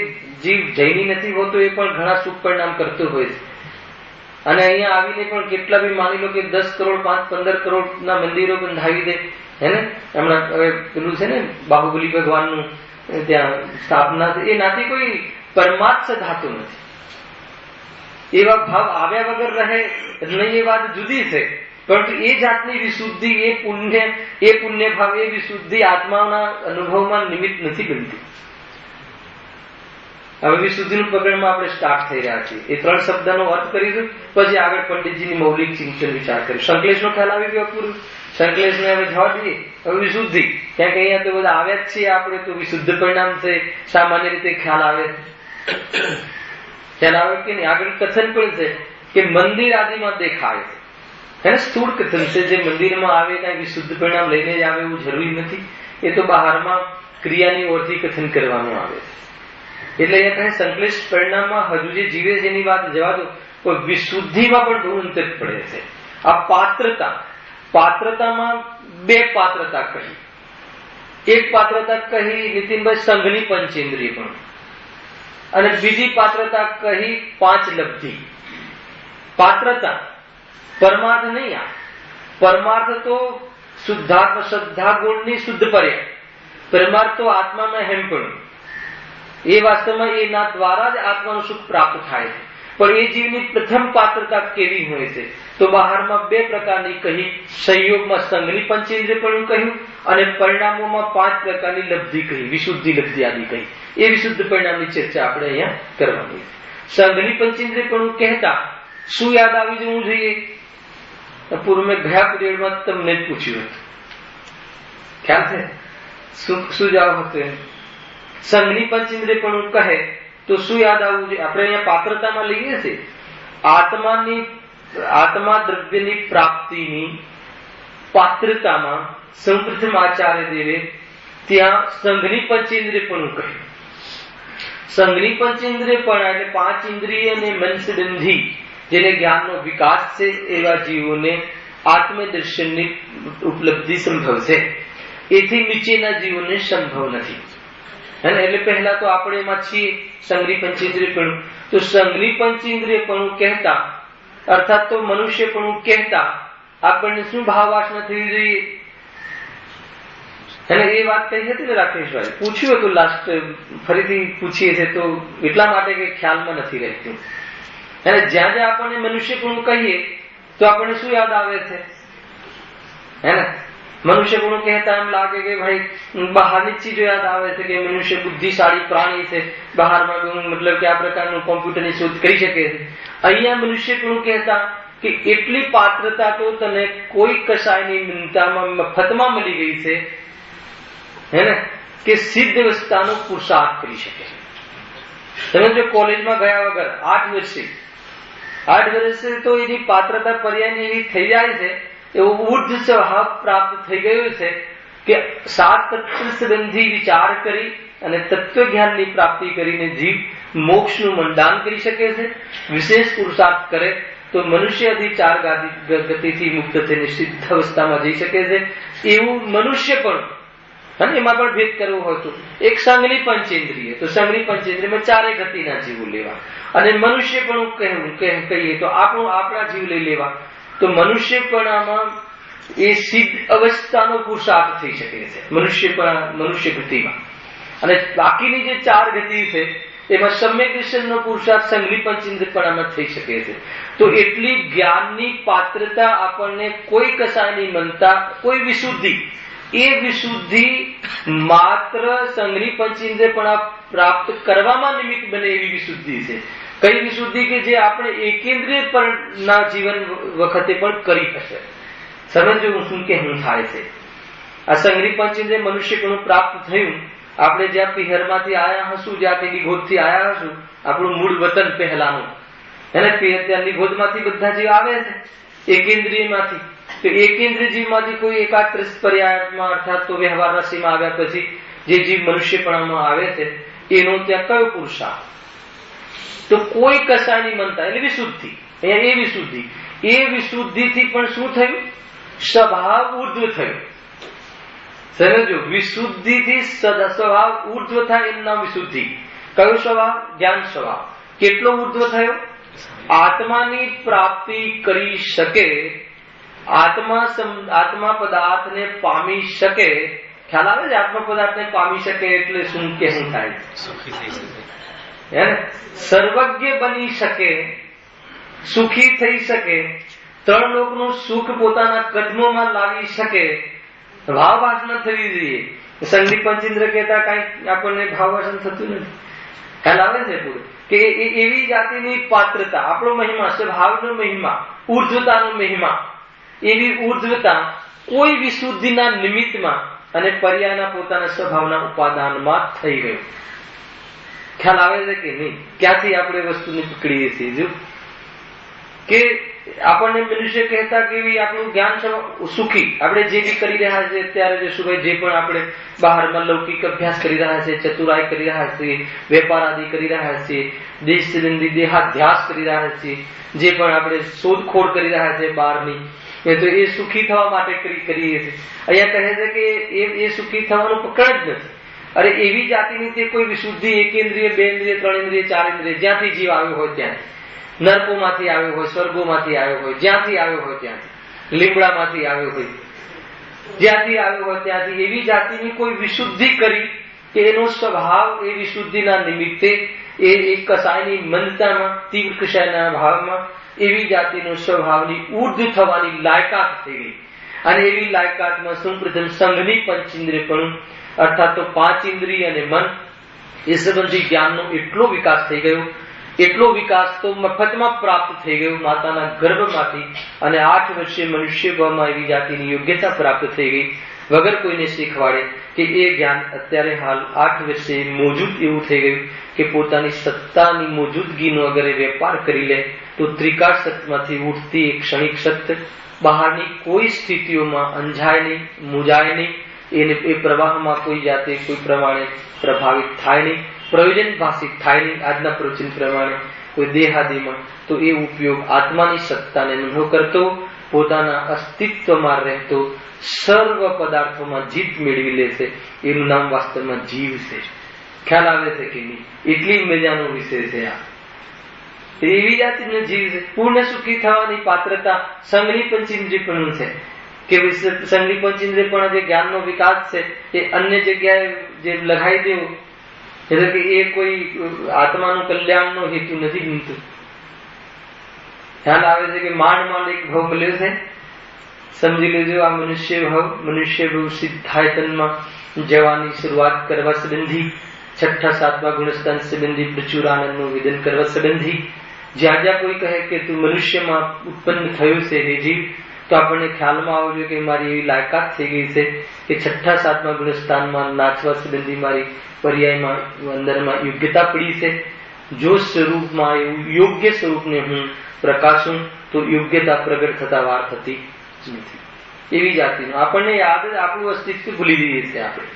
જીવ જૈની નથી હોતો એ પણ ઘણા સુખ પરિણામ કરતો હોય છે. અને અહીંયા આવીને પણ કેટલા બી માની લો કે 10 કરોડ 5-15 કરોડ ના મંદિરો બંધાવી દે, હે ને. હમણાં હવે પેલું છે ને બાહુબલી ભગવાનનું ત્યાં સ્થાપના, એ નાથી કોઈ પરમાર્થ થતું નથી. એવા ભાવ આવ્યા વગર રહે નહીં, એ વાત જુદી છે. પરંતુ એ જાતની વિશુદ્ધિ, એ પુણ્ય ભાવ, એ વિશુદ્ધિ આત્માના અનુભવમાં નિમિત્ત નથી બનતી. હવે વિશુદ્ધિનું પકડમાં આપણે સ્ટાર્ટ થઈ રહ્યા છીએ. એ 3 શબ્દનો અર્થ કરીશું, પછી આગળ પંડિતજીની મૌલિક ચિંતન વિચાર કરીશું. સંકલેશનો ખ્યાલ આવી ગયો પૂરું. સંકલેશને હવે જવા દઈએ. હવે વિશુદ્ધિ, કારણ કે અહીંયા તો બધા આવ્યા જ છીએ આપણે, તો વિશુદ્ધ પરિણામ છે સામાન્ય રીતે ખ્યાલ આવે કે નહીં. આગળ કથન પણ છે કે મંદિર આદિમાં દેખાય છે, સ્થૂળ કથન છે. જે મંદિરમાં આવે કઈ વિશુદ્ધ પરિણામ લઈને જ આવે એવું જરૂરી નથી. એ તો બહારમાં ક્રિયાની ઓરથી કથન કરવાનું આવે છે. એટલે અહીંયા કહે સંકલેશ પરિણામમાં હજુ જે જીવે છે એની વાત જવા દો, કોઈ વિશુદ્ધિમાં પણ બહુ અંતર પડે છે. આ પાત્રતામાં 2 પાત્રતા કહી. એક પાત્રતા કહી નીતિનભાઈ સંઘની પંચેન્દ્રિય પણ, અને બીજી પાત્રતા કહી 5 લબ્ધિ. પાત્રતા પરમાર્થ નહીં. આ પરમાર્થ તો શુદ્ધાત્મ શ્રદ્ધા ગુણની શુદ્ધ પર્યાય. પરમાર્થ તો આત્મામાં હેમ પણ, એ વાસ્તવમાં એના દ્વારા જ આત્માનું સુખ પ્રાપ્ત થાય છે. પણ એ જીવની પ્રથમ પાત્રતા કેવી હોય છે? તો બહારમાં 2 પ્રકારની કહી. સંયોગમાં સંઘની પંચેન્દ્રિય પણ કહ્યું, અને પરિણામોમાં 5 પ્રકારની લબ્ધિ કહી, વિશુદ્ધિ લબ્ધિ આદિ કહી. એ વિશુદ્ધ પરિણામની ચર્ચા આપણે અહીંયા કરવાની છે. સંઘની પંચેન્દ્રિય પણ કહેતા શું યાદ આવી જવું જોઈએ? પૂર્વ મેં ગયા પીરિયડમાં તમને જ પૂછ્યું હતું, ખ્યાલ છે? શું જવાબ હતો? સંઘની પંચેન્દ્રિય પણ કહે તો શું યાદ આવવું જોઈએ? આપણે અહીંયા પાત્રતામાં લઈએ છીએ આત્મા દ્રવ્યની પ્રાપ્તિની પાત્રતામાં સૌપ્રથમ આચાર્ય દેવે ત્યાં સંઘની પંચેન્દ્રિય પણ કહ્યું. સંઘની પંચેન્દ્રિય પણ એટલે 5 ઇન્દ્રિય અને મનસબંધી જેને જ્ઞાનનો વિકાસ છે એવા જીવોને આત્મદર્શનની ઉપલબ્ધિ સંભવ છે. એથી નીચેના જીવોને સંભવ નથી. એટલે પહેલા તો આપણે એમાં છીએ સંઘની પંચેન્દ્રિય પણ. તો સંઘની પંચેન્દ્રિય પણ કહેતા અર્થાત તો મનુષ્ય પણ કહેતા આપણને શું ભાવ વાસના થવી જોઈએ? અને એ વાત કહી હતી ને રાકેશભાઈ, પૂછ્યું હતું લાસ્ટ, ફરીથી પૂછીએ છીએ તો એટલા માટે કે ખ્યાલમાં નથી રહેતું. અને જ્યાં જ્યાં આપણને મનુષ્ય પણ કહીએ તો આપણને શું યાદ આવે છે? હે ને, મનુષ્ય ગુણ કહેતા એમ લાગે કે ભાઈ બહારની ચીજો યાદ આવે છે કે મનુષ્ય બુદ્ધિશાળી પ્રાણી છે, બહારમાં મતલબ કે આ પ્રકારનું કોમ્પ્યુટરની શોધ કરી શકે છે. અહીંયા મનુષ્ય ગુણ કહેતા કે એટલી પાત્રતા તો તને કોઈ કશાયની મિનતામાં મફતમાં મળી ગઈ છે, હે ને, કે સિદ્ધ અવસ્થાનો પુરુષાર્થ કરી શકે. તમે જો કોલેજમાં ગયા વગર 8 વર્ષે તો એની પાત્રતા પર્યાયની એવી થઈ જાય છે, એવો ઉર્ધ સ્વભાવ પ્રાપ્ત થઈ ગયો છે કે 7 તત્વ સંબંધી વિચાર કરી અને તત્વ જ્ઞાનની પ્રાપ્તિ કરીને જીવ મોક્ષનું મંડાન કરી શકે છે. વિશેષ પુરુષાર્થ કરે તો મનુષ્ય અધિ 4 ગતિથી મુક્ત થઈને સિદ્ધ અવસ્થામાં જઈ શકે છે. એવું મનુષ્ય પણ, અને એમાં પણ ભેદ કરવો હોય તો એક સંઘની પંચેન્દ્રિય, તો સંઘની પંચેન્દ્રિયમાં 4 ગતિના જીવો લેવા, અને મનુષ્ય પણ કહીએ તો આપણા જીવ લઈ લેવા. તો મનુષ્યપણામાં એ સિદ્ધ અવસ્થાનો પુરુષાર્થ થઈ શકે છે મનુષ્ય ગતિમાં. અને બાકીની જે 4 ગતિ છે એમાં સમ્યક દર્શનનો પુરુષાર્થ સંઘની પંચેન્દ્રિયપણામાં થઈ શકે છે. તો એટલી જ્ઞાનની પાત્રતા આપણને કોઈ કશાયની મનતા, કોઈ વિશુદ્ધિ, એ વિશુદ્ધિ માત્ર સંઘની પંચેન્દ્રિયપણા પ્રાપ્ત કરવામાં નિમિત્ત બને એવી વિશુદ્ધિ છે. કઈ વિશુદ્ધિ કે જે આપણે એકેન્દ્રિય પરના જીવન વખતે પણ કરી હશે. સમજો શું કે હું થાય છે. આ સંઘની પંચેન્દ્રિય મનુષ્ય પણ પ્રાપ્ત થયું. આપણે જ્યાં પિહરમાંથી આયા હશું, જ્યાં નિગોદથી આયા હશું, આપણું મૂળ વતન પહેલાનું, એને ત્યાં નિગોદમાંથી બધા જીવ આવે છે, એકેન્દ્રિયમાંથી. તો એકેન્દ્રિય જીવમાંથી કોઈ એકાત્રિસ પર્યાયમાં અર્થાત તો વ્યવહાર રાશિમાં આવ્યા પછી જે જીવ મનુષ્યપણામાં આવે છે એનો ત્યાં કયો પુરુષાર્થ? તો કોઈ કશાની મનતા એટલે વિશુદ્ધિ. અહીંયા એ વિશુદ્ધિથી પણ શું થયું? સ્વભાવ ઉર્ધ્વ થયો. સમજો, વિશુદ્ધિથી સ્વભાવ ઉર્ધ્વ થાય એનું નામ વિશુદ્ધિ. કયો સ્વભાવ? જ્ઞાન સ્વભાવ. કેટલો ઉર્ધ્વ થયો? આત્માની પ્રાપ્તિ કરી શકે, આત્મા પદાર્થને પામી શકે. ખ્યાલ આવે છે? આત્મા પદાર્થને પામી શકે એટલે શું કેવું થાય? સુખી થઈ શકે, હે ને? સર્વજ્ઞ બની શકે, સુખી થઈ શકે, ત્રણ લોકનું સુખ પોતાના કદમોમાં લાવી શકે. ભાવવાસના થવી જોઈએ. સંદીપ પંચેન્દ્ર કહેતા કઈ આપણને ભાવવાસન થતું નથી. ખ્યાલ આવે છે પૂરું? કે એવી જાતિની પાત્રતા, આપણો મહિમા, સ્વભાવનો મહિમા, ઉર્ધ્વતાનો મહિમા, એવી ઉર્ધ્વતા કોઈ વિશુદ્ધિના નિમિત્તમાં અને પર્યાયના પોતાના સ્વભાવના ઉપાદાનમાં થઈ ગયું. ખ્યાલ આવે છે કે નહીં? ક્યાંથી આપણે વસ્તુને પકડીએ છીએ? જો કે આપણને મનુષ્ય કહેતા કે આપણું જ્ઞાન સુખી, આપણે જે બી કરી રહ્યા છે અત્યારે જે સુભાઈ, જે પણ આપણે બહારમાં લૌકિક અભ્યાસ કરી રહ્યા છે, ચતુરાઈ કરી રહ્યા છીએ, વેપાર આદિ કરી રહ્યા છીએ, દેશ સંબંધી દેહાધ્યાસ કરી રહ્યા છીએ, જે પણ આપણે શોધખોળ કરી રહ્યા છે બહારની, તો એ સુખી થવા માટે કરીએ છીએ. અહીંયા કહે છે કે એ સુખી થવાનું પકડ જ નથી. અરે એવી જાતિની તે કોઈ વિશુદ્ધિ, એકેન્દ્રિય, બે ઇન્દ્રિય, ત્રણ ઇન્દ્રિય, ચાર ઇન્દ્રિય, જ્યાંથી જીવ આવ્યો હોય ત્યાંથી, નરકોમાંથી આવ્યો હોય, સ્વર્ગોમાંથી આવ્યો હોય, જ્યાંથી આવ્યો હોય ત્યાંથી, લીમડામાંથી આવ્યો હોય, જ્યાંથી આવ્યો હોય ત્યાંથી, એવી જાતિની કોઈ વિશુદ્ધિ કરી કે એનો સ્વભાવ એ વિશુદ્ધિના નિમિત્તે એ કસાયની મંદતામાં, તીવ્ર કસાયના ભાવમાં એવી જાતિનો સ્વભાવની ઉર્ધ્વ થવાની લાયકાત થઈ ગઈ. અને એવી લાયકાતમાં સૌપ્રથમ સંઘની પંચેન્દ્રિયપણું, અર્થાત તો પાંચ ઇન્દ્રિય અને મન, એ સંબંધી જ્ઞાનનો એટલો વિકાસ થઈ ગયો, એટલો વિકાસ તો મફતમાં પ્રાપ્ત થઈ ગયો માતાના ગર્ભમાંથી. અને 8 વર્ષે મનુષ્ય ભાવમાં એવી જાતિની યોગ્યતા પ્રાપ્ત થઈ ગઈ, વગર કોઈને શીખવાડે, કે એ જ્ઞાન અત્યારે હાલ 8 વર્ષે મોજૂદ એવું થઈ ગયું કે પોતાની સત્તાની મોજૂદગીનો અગર એ વેપાર કરી લે તો ત્રિકાળ સત્યમાંથી ઉઠતી એક ક્ષણિક સત્ય બહારની કોઈ સ્થિતિઓમાં અંજાય નહીં, મૂંઝાય નહીં, એ પ્રવાહમાં કોઈ જાતે કોઈ પ્રમાણે પ્રભાવિત થાય નહીં, પ્રયોજન ભાષિત થાય નહીં. આજના પ્રવચન પ્રમાણે કોઈ દેહાદિમાં તો એ ઉપયોગ આત્માની સત્તાને નંધો કરતો, પોતાના અસ્તિત્વમાં રહેતો, સર્વ પદાર્થોમાં જીત મેળવી લેશે. એનું નામ વાસ્તવમાં જીવ છે. ખ્યાલ આવે છે કે નહીં? એટલી મજાનો વિષય છે આ. એવી જાતિનો જીવ છે. પૂર્ણ સુખી થવાની પાત્રતા સંઘની પંચેન્દ્રિયપણું છે. કે સંઘની પંચેન્દ્રિયપણ જે જ્ઞાનનો વિકાસ છે એ અન્ય જગ્યાએ જે લગાઈ દેવું, એટલે કે એ કોઈ આત્માનું કલ્યાણનો હેતુ નથી બનતું. ખ્યાલ આવે છે કે માંડ એક ભાવ મળ્યો છે. સમજી લેજો, આ મનુષ્ય ભાવ સિદ્ધાયતનમાં જવાની શરૂઆત કરવા સંબંધી, 6ઠા 7મા ગુણસ્થાન સંબંધી પ્રચુર આનંદનું વિદન કરવા સંબંધી, જ્યાં જ્યાં કોઈ કહે કે તું મનુષ્યમાં ઉત્પન્ન થયો છે હે જીવ, તો આપણને ખ્યાલમાં આવવું જોઈએ કે મારી એવી લાયકાત થઈ ગઈ છે કે 6ઠા 7મા ગુણસ્થાનમાં નાચવા સંબંધી મારી પર્યાયમાં અંદરમાં યોગ્યતા પડી છે. જો સ્વરૂપમાં એવું યોગ્ય સ્વરૂપને હું પ્રકાશું તો યોગ્યતા પ્રગટ થતા વાર થતી નથી. એવી જાતિનું આપણને યાદ જ આપણું અસ્તિત્વ ભૂલી જઈએ છીએ આપણે.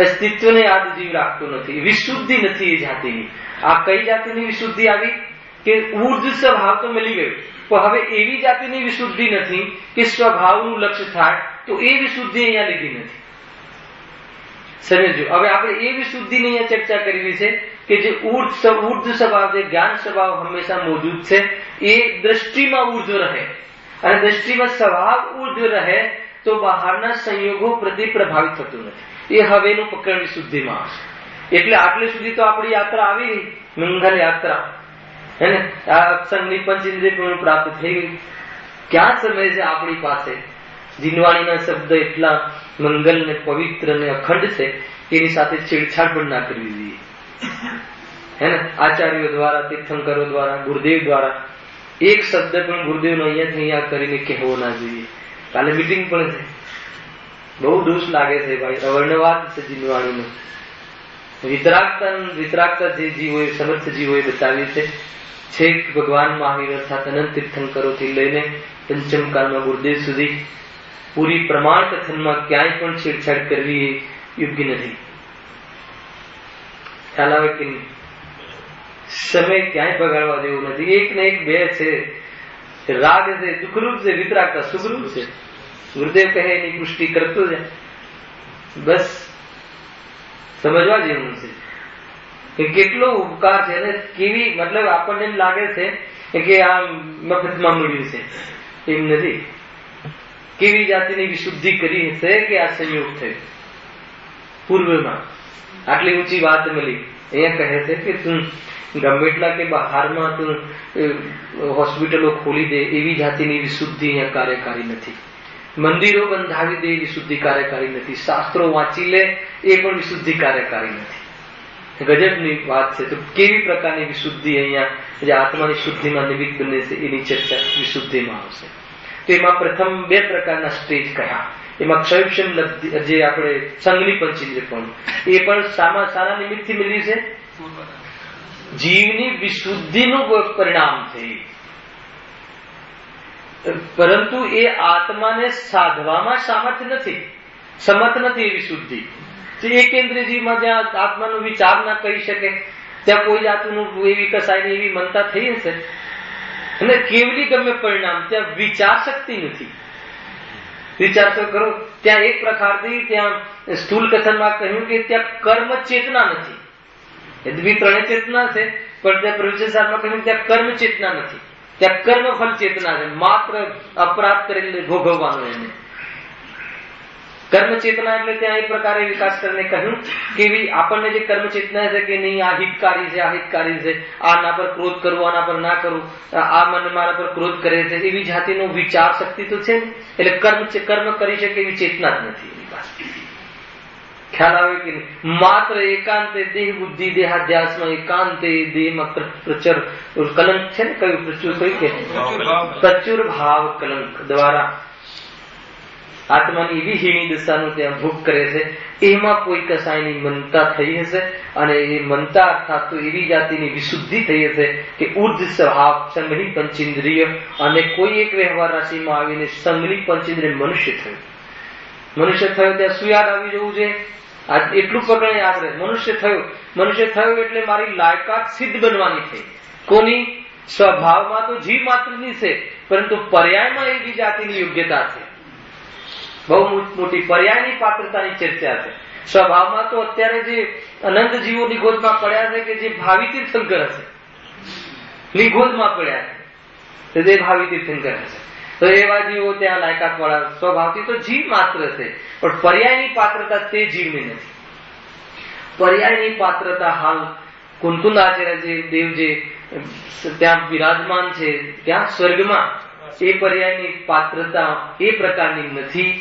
અસ્તિત્વને યાદ જીવ રાખતો નથી. વિશુદ્ધિ નથી એ જાતિની. આ કઈ જાતિની વિશુદ્ધિ આવી? કે ઉર્ધ્વ સ્વભાવ તો મળી ગયું, પણ હવે એવી જાતિની વિશુદ્ધિ નથી કે સ્વભાવનું લક્ષ્ય થાય, તો એ વિશુદ્ધિ અહીંયા લીધી નથી. સમજો, હવે આપણે એ વિશુદ્ધિની અહીંયા ચર્ચા કરવી છે કે જે ઉર્ધ્વ સ્વભાવ, જે જ્ઞાન સ્વભાવ હંમેશા મોજૂદ છે, એ દ્રષ્ટિમાં ઉર્ધ્વ રહે. અને દ્રષ્ટિમાં સ્વભાવ ઉર્ધ્વ રહે તો બહારના સંયોગો પ્રતિ પ્રભાવિત થતું નથી. એ હવેનું પકડ વિશુદ્ધિમાં આવશે. એટલે આટલે સુધી તો આપણી યાત્રા આવી ગઈ, મંગલ યાત્રા, હે ને? આ સંઘની પંચેન્દ્રિય પ્રાપ્ત થઈ ગઈ. ક્યાં સમય છે આપણી પાસે? જીનવાણીના શબ્દ એટલા મંગલ ને પવિત્ર ને અખંડ છે, એની સાથે છેડછાડ પણ ના કરવી જોઈએ, હે ને? આચાર્યો દ્વારા, તીર્થંકરો દ્વારા, ગુરુદેવ દ્વારા એક શબ્દ પણ ગુરુદેવનો અહીંયા કરીને કહેવો ના જોઈએ. કાલે મીટિંગ પણ છે, બહુ દોષ લાગે છે ભાઈ. અવર્ણવાદ છે જીનવાણીનો. વિતરાગતા જે જીવોએ, સમર્થ જીવોએ બતાવી છે, છેક ભગવાન મહાવીર અર્થાત અનંત તીર્થંકરોથી લઈને પંચમ કાળમાં ગુરુદેવ સુધી પૂરી પ્રમાણ કથનમાં ક્યાંય પણ છેડછાડ કરવી એ યોગ્ય નથી. ખ્યાલ આવે કે સમય ક્યાંય બગાડવા જેવું નથી. એક ને એક બે છે. રાગ છે દુઃખરૂપ છે, વિતરાગતા સુખરૂપ છે. ગુરુદેવ કહે એની પુષ્ટિ કરતો જાય, બસ સમજવા જેવું છે. કેટલો ઉપકાર છે અને કેવી, મતલબ આપણને એમ લાગે છે કે આ મફતમાં મળ્યું છે, એમ નથી. કેવી જાતિની વિશુદ્ધિ કરી હશે કે આ સંયોગ થયો. પૂર્વમાં આટલી ઊંચી વાત મળી. અહીંયા કહે છે કે તું ગમે એટલા કે બહારમાં તું હોસ્પિટલો ખોલી દે, એવી જાતિની વિશુદ્ધિ અહીંયા કાર્યકારી નથી. મંદિરો બંધાવી દે, એ વિશુદ્ધિ કાર્યકારી નથી. શાસ્ત્રો વાંચી લે, એ પણ વિશુદ્ધિ કાર્યકારી નથી. ગજબની વાત છે. તો કેવી પ્રકારની વિશુદ્ધિ અહીંયા જે આત્માની શુદ્ધિમાં નિમિત્ત બને છે એની ચર્ચા વિશુદ્ધિમાં આવશે. તો એમાં પ્રથમ 2 પ્રકારના સ્ટેજ કયા. એમાં ક્ષયક્ષમ જે આપણે સંઘની પંચેન્દ્રિય પણ, એ પણ સારા નિમિત્તથી મળી છે. જીવની વિશુદ્ધિનું પરિણામ છે, પરંતુ એ આત્માને સાધવામાં સમર્થ નથી એ વિશુદ્ધિ. એકેન્દ્રિય જીવમાં જ્યાં આત્માનો વિચાર ના કરી શકે, ત્યાં કોઈ જાતનું એવી કસાયની એવી મનતા થઈ હશે અને કેવલી ગમે પરિણામ, ત્યાં વિચાર શક્તિ નથી. વિચાર તો કરો, ત્યાં એક પ્રકારથી ત્યાં સ્થૂલ કથનમાં કહ્યું કે ત્યાં કર્મ ચેતના નથી. યદ્યપિ 3 ચેતના છે, પણ ત્યાં પ્રવચનસારમાં કહ્યું ત્યાં કર્મ ચેતના નથી. ત્યાં કર્મ ફલ ચેતના છે, માત્ર અપરાધ કરીને ભોગવવાનો. એને કર્મ ચેતના એટલે ત્યાં એ પ્રકારે વિકાસ કરીને કહ્યું કે આપણને જે કર્મ ચેતના છે કે નહીં, આ હિતકારી છે, આ હિતકારી છે, આના પર ક્રોધ કરવો, આના પર ના કરવું, આ મન મારા પર ક્રોધ કરે છે, એવી જાતિનો વિચાર શક્તિ તો છે ને. એટલે કર્મ કરી શકે એવી ચેતના જ નથી એની પાસે. ખ્યાલ આવે કે નહીં? માત્ર એકાંતે દેહ બુદ્ધિ દેહાધ્યાસમાં એકાંતે દેહમાં પ્રચર કલંક છે ને, કયું પ્રચુર, કયું કે પ્રચુર ભાવ કલંક દ્વારા આત્માની એવી હીણી દશાનું ત્યાં ભોગ કરે છે. એમાં કોઈ કસાયની મનતા થઈ હશે, અને એ મનતા અર્થાત તો એવી જાતિની વિશુદ્ધિ થઈ હશે કે ઉર્ધ સ્વભાવ સંઘની પંચેન્દ્રિય, અને કોઈ એક વ્યવહાર રાશિમાં આવીને સંઘની પંચેન્દ્રિય મનુષ્ય થયો. ત્યાં શું યાદ આવી જવું છે? એટલું પકડ યાદ રહે. મનુષ્ય થયો એટલે મારી લાયકાત સિદ્ધ બનવાની થઈ. કોની? સ્વભાવમાં તો જીવ માત્રની છે, પરંતુ પર્યાયમાં એવી જાતિની યોગ્યતા છે. બહુ મોટી પર્યાયની પાત્રતાની ચર્ચા છે. સ્વભાવમાં તો અત્યારે જે અનંત જીવો નિગોદમાં પડ્યા છે કે જે ભાવિ તીર્થંકર હશે, નિગોદમાં પડ્યા છે, જે ભાવિ તીર્થંકર હશે, તો એવા જીવો ત્યાં લાયકાત વાળા સ્વભાવથી તો જીવ માત્ર છે, પણ પર્યાયની પાત્રતા તે જીવની નથી. પર્યાયની પાત્રતા હાલ કુંતુંડ આચાર્ય જે દેવ જે ત્યાં બિરાજમાન છે ત્યાં સ્વર્ગમાં, એ પર્યાયની પાત્રતા એ પ્રકારની નથી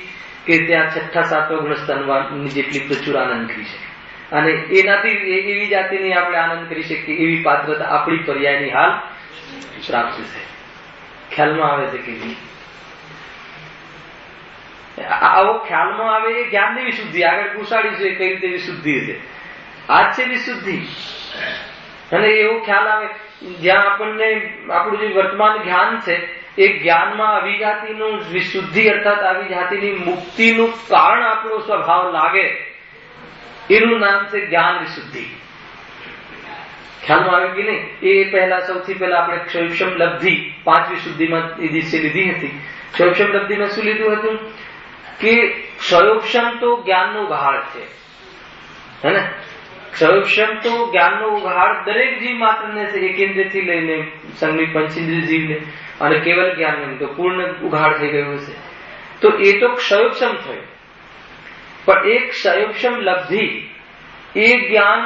કે ત્યાં 6ઠા 7વા ગુણસ્તંભની જેટલી પ્રચુર આનંદ કરી શકે, અને એનાથી એવી જાતિની આપણે આનંદ કરી શકીએ એવી પાત્રતા આપણી પર્યાયની હાલ પ્રાપ્ત છે. ખ્યાલમાં આવે છે કે નહીં? આવો ખ્યાલમાં આવે એ જ્ઞાનની વિશુદ્ધિ. આગળ પૂછાડી છે કઈ રીતે વિશુદ્ધિ છે. આ છે વિશુદ્ધિ. અને એવો ખ્યાલ આવે જ્યાં આપણને આપણું જે વર્તમાન જ્ઞાન છે એ જ્ઞાનમાં આવી જાતિનું વિશુદ્ધિ અર્થાત આવી જાતિની મુક્તિનું કારણ આપણો સ્વભાવ લાગે, એનું નામ છે જ્ઞાન વિશુદ્ધિ. ખ્યાલમાં આવે કે નહીં? એ પહેલા સૌથી પહેલા આપણે ક્ષયક્ષમ લબ્ધિ 5 વિશુદ્ધિમાં એ દિવસે લીધી હતી. ક્ષયક્ષમ લબ્ધિમાં શું લીધું હતું કે ક્ષયોક્ષમ તો જ્ઞાનનો ઉઘાડ છે, હે ને? ક્ષયોક્ષમ તો જ્ઞાનનો ઉઘાડ દરેક જીવ માત્રને છે, એકેન્દ્રથી લઈને સંઘની પંચેન્દ્રિય જીવને, અને કેવલ જ્ઞાન તો પૂર્ણ ઉઘાડ થઈ ગયો છે. તો એ તો ક્ષયોક્ષમ થયો, પણ એ ક્ષયોક્ષમ લબ્ધિ એ જ્ઞાન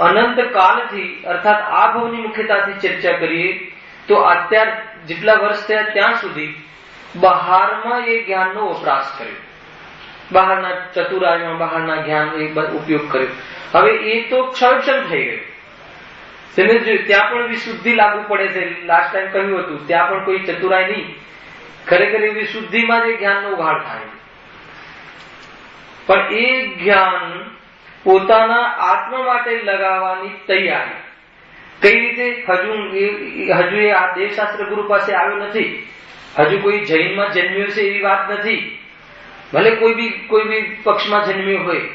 અનંત કાળથી અર્થાત આ ભાવની મુખ્યતાથી ચર્ચા કરીએ તો અત્યાર જેટલા વર્ષ થયા ત્યાં સુધી બહારમાં એ જ્ઞાનનો વપરાશ કર્યો, બહારના ચતુરાયમાં બહારના જ્ઞાન એ ઉપયોગ કર્યો. હવે એ તો ક્ષયોક્ષમ થઈ ગયું. ત્યાં પણ વિશુદ્ધિ લાગુ પડે છે. લાસ્ટ ટાઈમ કહ્યું હતું ત્યાં પણ કોઈ ચતુરાય નહીં, ખરેખર એ વિશુદ્ધિમાં જ જ્ઞાનનો ઉઘાડ થાય. પણ એ જ્ઞાન પોતાના આત્મા માટે લગાવવાની તૈયારી કઈ રીતે? હજુ એ આ દેવશાસ્ત્ર ગુરુ પાસે આવ્યો નથી, હજુ કોઈ જૈનમાં જન્મ્યું છે એવી વાત નથી, ભલે કોઈ બી પક્ષમાં જન્મ્યું હોય,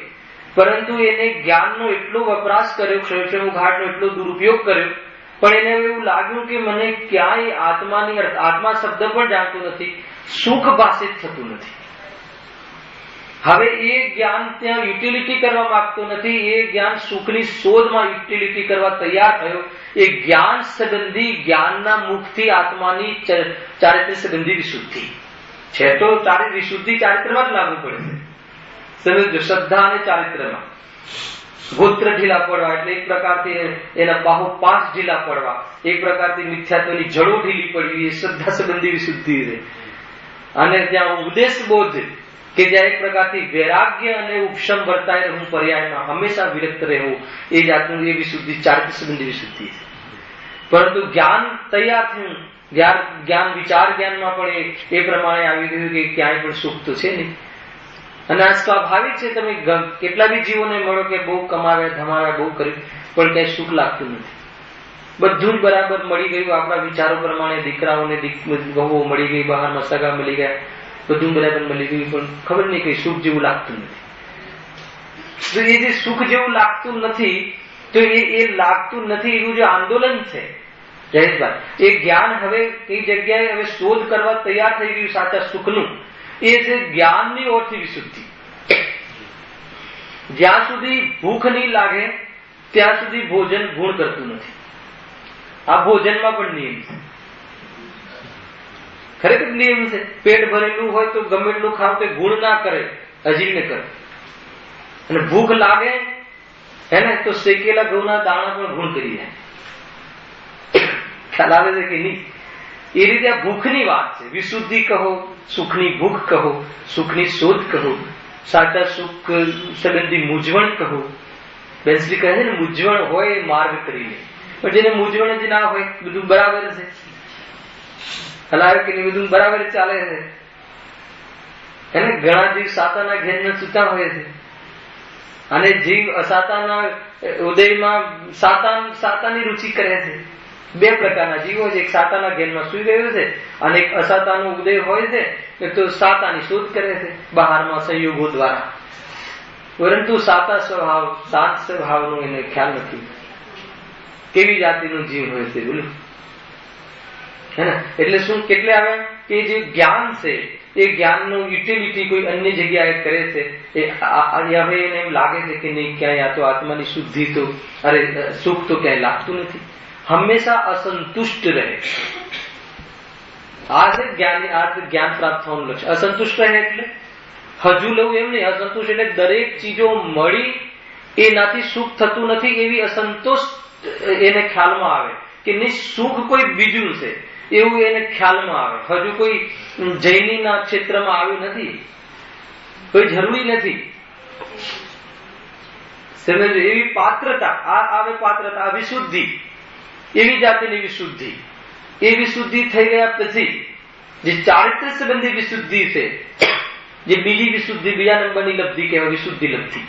પરંતુ એને જ્ઞાનનો એટલો વપરાશ કર્યો, ક્ષયોક્ષમ ઉઘાડનો એટલો દુરુપયોગ કર્યો, પણ એને એવું લાગ્યું કે મને ક્યાંય આત્મા શબ્દ પણ જાણતો નથી, સુખ ભાષિત થતું નથી. હવે એ જ્ઞાન ત્યાં યુટિલિટી કરવા માંગતો નથી, એ જ્ઞાન સુખની શોધમાં યુટિલિટી કરવા તૈયાર થયો. એ જ્ઞાન સંબંધી જ્ઞાનના મુખથી આત્માની ચારિત્ર સંબંધી વિશુદ્ધિ છે. તો વિશુદ્ધિ ચારિત્રમાં જ લાગુ પડે છે. સમજો, શ્રદ્ધા અને ચારિત્રમાં ગોત્ર ઢીલા પડવા એટલે એક પ્રકારથી એના બાહુ પાસ ઢીલા પડવા, એક પ્રકારથી મિથ્યાત્વની જડો ઢીલી પડવી, એ શ્રદ્ધા સંબંધી વિશુદ્ધિ છે. અને ત્યાં ઉપદેશ બોધ કે જ્યાં એક પ્રકારથી વૈરાગ્ય અને ઉપશમ વર્તાય રહેવું, પર્યાયમાં હંમેશા વિરક્ત રહેવું, એ જાતનું એ વિશુદ્ધિ ચારિત્ર સંબંધી વિશુદ્ધિ છે. પરંતુ જ્ઞાન તૈયાર થયું, જ્ઞાન વિચાર જ્ઞાનમાં પણ એ પ્રમાણે આવી ગયું કે ક્યાંય પણ સુખ તો છે નહીં. અને આ સ્વાભાવિક છે. તમે કેટલા બી જીવોને મળો કે બહુ કમાવ્યા ધમાવ્યા બહુ કર્યું પણ કઈ સુખ લાગતું નથી. બધું જ બરાબર મળી ગયું આપણા વિચારો પ્રમાણે, દીકરાઓને વહુઓ મળી ગઈ, બહારમાં સગા મળી ગયા, બધું બરાબર મળી ગયું, પણ ખબર નહીં કઈ સુખ જેવું લાગતું નથી. તો એ જે સુખ જેવું લાગતું નથી, તો એ લાગતું નથી એવું જે આંદોલન છે જયેશભાઈ, એ જ્ઞાન હવે કઈ જગ્યાએ હવે શોધ કરવા તૈયાર થઈ ગયું સાચા સુખનું, એ છે જ્ઞાનની ઓરથી વિશુદ્ધિ. જ્યાં સુધી ભૂખ નહીં લાગે ત્યાં સુધી ભોજન ગુણ કરતું નથી. આ ભોજનમાં પણ નિયમ છે, ખરેખર નિયમ છે. પેટ ભરેલું હોય તો ગમે એટલું ખાવ તો ગુણ ના કરે, અજીર્ણ કરે. અને ભૂખ લાગે હે તો શેકેલા ઘઉંના દાણા પણ ગુણ કરી જાય. ખ્યાલ આવે છે કે નહીં? એ રીતે આ ભૂખની વાત છે. વિશુદ્ધિ કહો, સુખની ભૂખ કહો, સુખની શોધ કહો, સાચા સુખ સંબંધી મૂંઝવણ કહો. બેન્સલી કહે છે ને, મૂંઝવણ હોય એ માર્ગ કરી લે. પણ જેને મૂંઝવણ જ ના હોય, બધું બરાબર છે, હલાવે કે બધું બરાબર ચાલે છે. એને ઘણા જીવ સાતાના ઘેરમાં સૂતા હોય છે, અને જીવ અસાતાના ઉદયમાં સાતાની રુચિ કરે છે. બે પ્રકારના જીવો છે. એક સાતાના ઘેરમાં સુઈ ગયો છે અને એક અસાતાનો ઉદય હોય છે તો સાતાની શોધ કરે છે બહારમાં સંયોગો દ્વારા. પરંતુ સાતા સ્વભાવ, શાંત સ્વભાવનો એને ખ્યાલ નથી કેવી જાતિનો જીવ હોય છે. બોલો હે ને? એટલે શું કેટલે આવે કે જે જ્ઞાન છે એ જ્ઞાનનું યુટિલિટી કોઈ અન્ય જગ્યાએ કરે છે. એ હવે એને એમ લાગે છે કે નહીં, ક્યાંય આ તો આત્માની શુદ્ધિ તો સુખ તો ક્યાંય લાગતું નથી, હંમેશા અસંતુષ્ટ રહે. આ છે જ્ઞાન પ્રાપ્ત થવાનું લક્ષ્ય. અસંતુષ્ટ રહે એટલે હજુ લઉં એમ નહીં. અસંતુષ્ટ એટલે દરેક ચીજો મળી એનાથી સુખ થતું નથી એવી અસંતોષ એને ખ્યાલમાં આવે કે નહીં, સુખ કોઈ બીજું છે એવું એને ખ્યાલમાં આવે. હજુ કોઈ જૈનીના ક્ષેત્રમાં આવ્યું નથી, કોઈ જરૂરી નથી. સમજો, એવી પાત્રતા આવે, પાત્રતા વિશુદ્ધિ, એવી જાતિની વિશુદ્ધિ. એ વિશુદ્ધિ થઈ ગયા પછી જે ચારિત્ર સંબંધી વિશુદ્ધિ છે, જે બીજી વિશુદ્ધિ, બીજા નંબરની લબ્ધિ કહેવાય વિશુદ્ધિ લબ્ધિ.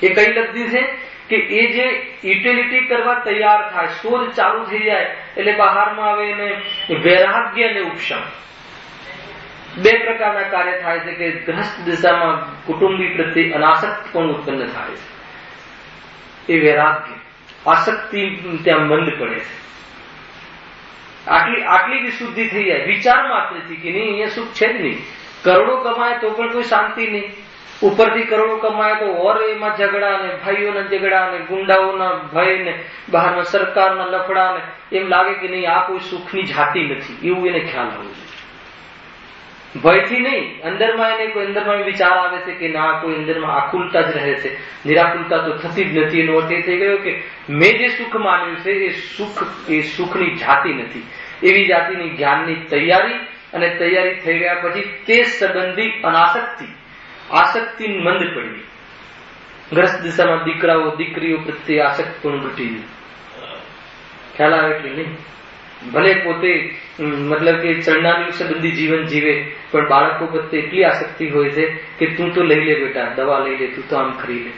એ કઈ લબ્ધિ છે કે એ જે યુટિલિટી કરવા તૈયાર થાય, શોધ ચાલુ થઈ જાય એટલે બહારમાં આવે એને વૈરાગ્ય અને ઉપશમ. બે પ્રકારના કાર્ય થાય છે કે ગ્રસ્ત દિશામાં કુટુંબી પ્રત્યે અનાસક્ત પણ ઉત્પન્ન થાય છે. એ વૈરાગ્ય, આસક્તિ ત્યાં મંદ પડે છે. આટલી વિશુદ્ધિ થઈ જાય વિચાર માત્રથી કે નહીં અહીંયા સુખ છે જ નહીં. કરોડો કમાય તો પણ કોઈ શાંતિ નહીં. ઉપરથી કરોડો કમાય તો ઓર એમાં ઝઘડા ને, ભાઈઓના ઝઘડા ને, ગુંડાઓના ભય ને, બહારના સરકારના લફડા ને, એમ લાગે કે નહીં આ કોઈ સુખની જાતિ નથી, એવું એને ખ્યાલ આવવો જોઈએ. ભયથી નહીં, અંદરમાં વિચાર આવે છે કે ના કોઈ અંદરમાં આકુલતા જ રહે છે, નિરાકુલતા તો થતી જ નથી. એનો અર્થ એ થઈ ગયો કે મેં જે સુખ માન્યું છે એ સુખની જાતિ નથી. એવી જાતિની જ્ઞાનની તૈયારી, અને તૈયારી થઈ ગયા પછી તે સંબંધી અનાસક્તિ, આસક્તિ મંદ પડવી. ગ્રસ્ત દિશામાં દીકરાઓ દીકરીઓ પ્રત્યે આસક્ત પણ ઘટી ગયું. ખ્યાલ આવે કે નહીં? ભલે પોતે મતલબ કે ચરણાની સંબંધી જીવન જીવે પણ બાળકો પ્રત્યે એટલી આસક્તિ હોય છે કે તું તો લઈ લે બેટા, દવા લઈ લે, તું તો આમ ખરી લે.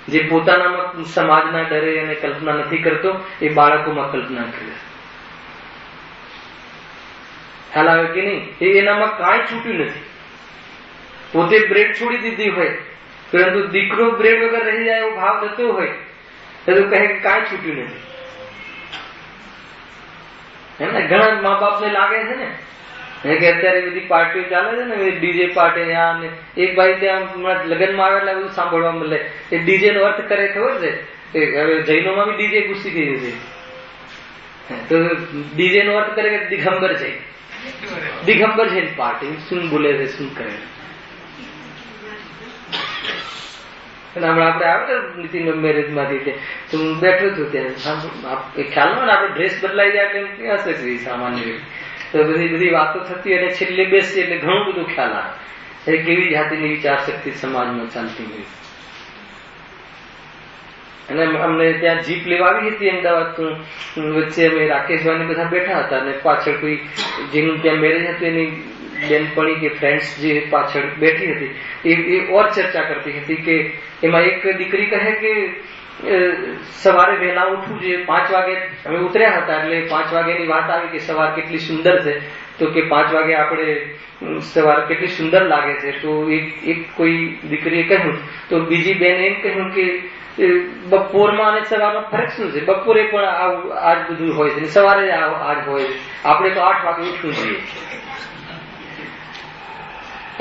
જે પોતાનામાં સમાજના ડરે અને કલ્પના નથી કરતો એ બાળકોમાં કલ્પના કરે. ખ્યાલ આવે કે નહીં? એનામાં કાંઈ છૂટ્યું નથી. પોતે બ્રેડ છોડી દીધી હોય પરંતુ દીકરો બ્રેડ વગર રહી જાય એવો ભાવ થતો હોય તો કહે કે કાંઈ છૂટ્યું નથી. ઘણા મા બાપ ને લાગે છે ને કે અત્યારે બધી પાર્ટીઓ ચાલે છે ને, ડીજે પાર્ટી ત્યાં ને એક ભાઈ ત્યાં લગ્નમાં આવે એટલે બધું સાંભળવા મળે. એ ડીજે નો અર્થ કરે ખબર છે કે હવે જૈનોમાં બી ડીજે ઘૂસી ગયું છે. તો ડીજે નો અર્થ કરે કે દિગંબર છે, દિગંબર છે પાર્ટી. શું બોલે છે, શું કરે છે. હમણાં આપણે આવે નીતિન મેરેજ માંથી તો હું બેઠો છું ત્યાં, ખ્યાલ હોય ને આપણે ડ્રેસ બદલાઈ જાય એટલે ક્યાં હશે સામાન્ય. તો બધી વાતો થતી અને છેલ્લે બેસી એટલે ઘણું બધું ખ્યાલ આવે કેવી જાતિની વિચાર શક્તિ સમાજમાં ચાલતી હોય. અને અમને ત્યાં જીપ લેવા આવી હતી અમદાવાદ. તો વચ્ચે અમે રાકેશભાઈ બધા બેઠા હતા અને પાછળ કોઈ જેનું ત્યાં મેરેજ હતું એની બેનપણી કે ફ્રેન્ડ્સ જે પાછળ બેઠી હતી એ ઓર ચર્ચા કરતી હતી કે એમાં એક દીકરી કહે કે સવારે વહેલા ઉઠવું જોઈએ, 5 વાગે અમે ઉતર્યા હતા એટલે 5 વાગ્યાની વાત આવી કે સવાર કેટલી સુંદર છે. તો કે 5 વાગે આપણે સવાર કેટલી સુંદર લાગે છે. તો એક કોઈ દીકરીએ કહ્યું તો બીજી બેન એમ કહ્યું કે બપોરમાં અને સવારમાં ફરક શું છે? બપોરે પણ આજ બધું હોય છે, સવારે આજ હોય છે. આપણે તો 8 વાગે ઉઠવું જોઈએ.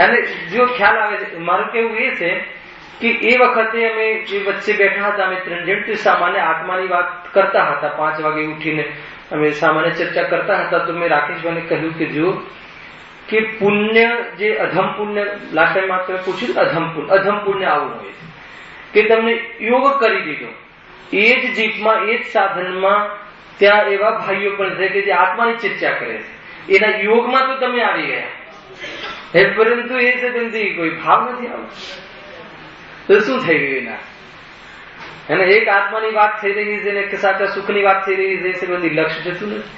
અને જો ખ્યાલ આવે છે, મારું કેવું એ છે કે એ વખતે અમે જે વચ્ચે બેઠા હતા અમે 3 જણ સામાન્ય આત્માની વાત કરતા હતા. 5 વાગે ઉઠીને અમે સામાન્ય ચર્ચા કરતા હતા. તો મેં રાકેશભાઈને કહ્યું કે જો કે પુણ્ય જે અધમ પુણ્ય, લાસ્ટ ટાઈમ આપણે પૂછ્યું અધમ પુણ્ય આવું હોય કે તમને યોગ કરી દીધો એ જ જીપમાં એ જ સાધનમાં ત્યાં એવા ભાઈઓ પણ છે કે જે આત્માની ચર્ચા કરે છે, એના યોગમાં તો તમે આવી ગયા પરંતુ એ છે તેમથી કોઈ ભાવ નથી આવતો. તો શું થઈ ગયું એના? અને એક આત્માની વાત થઈ રહી છે ને સાચા સુખની વાત થઈ રહી છે એ સંબંધી લક્ષ્ય જતું નથી.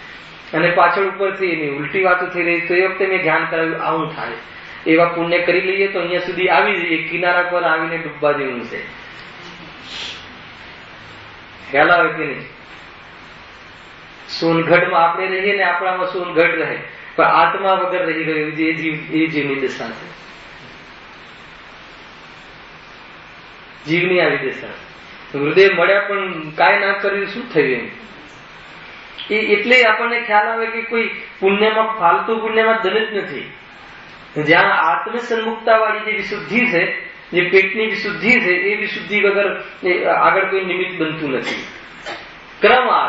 અને પાછળ ઉપરથી એની ઉલટી વાતો થઈ રહી. તો એ વખતે મેં ધ્યાન કરાવ્યું આવું થાય. એવા પુણ્ય કરી લઈએ તો અહીંયા સુધી આવી જઈએ, કિનારા પર આવીને ડૂબવા જેવું છે. ખ્યાલ આવે કે નહીં? સોનગઢમાં આપણે રહીએ ને આપણામાં સોનગઢ રહે પણ આત્મા વગર રહી ગયું એ જીવની દશા છે. જીવની આવી દશા. હૃદય મળ્યા પણ કાંઈ ના કર્યું શું થયું એમ. એટલે આપણને ખ્યાલ આવે કે કોઈ પુણ્યમાં ફાલતુ પુણ્યમાં ધન જ નથી. જ્યાં આત્મ સન્મુખતા વાળી જે વિશુદ્ધિ છે, જે પેટની વિશુદ્ધિ છે, એ વિશુદ્ધિ વગર આગળ કોઈ નિમિત્ત બનતું નથી. ક્રમ આ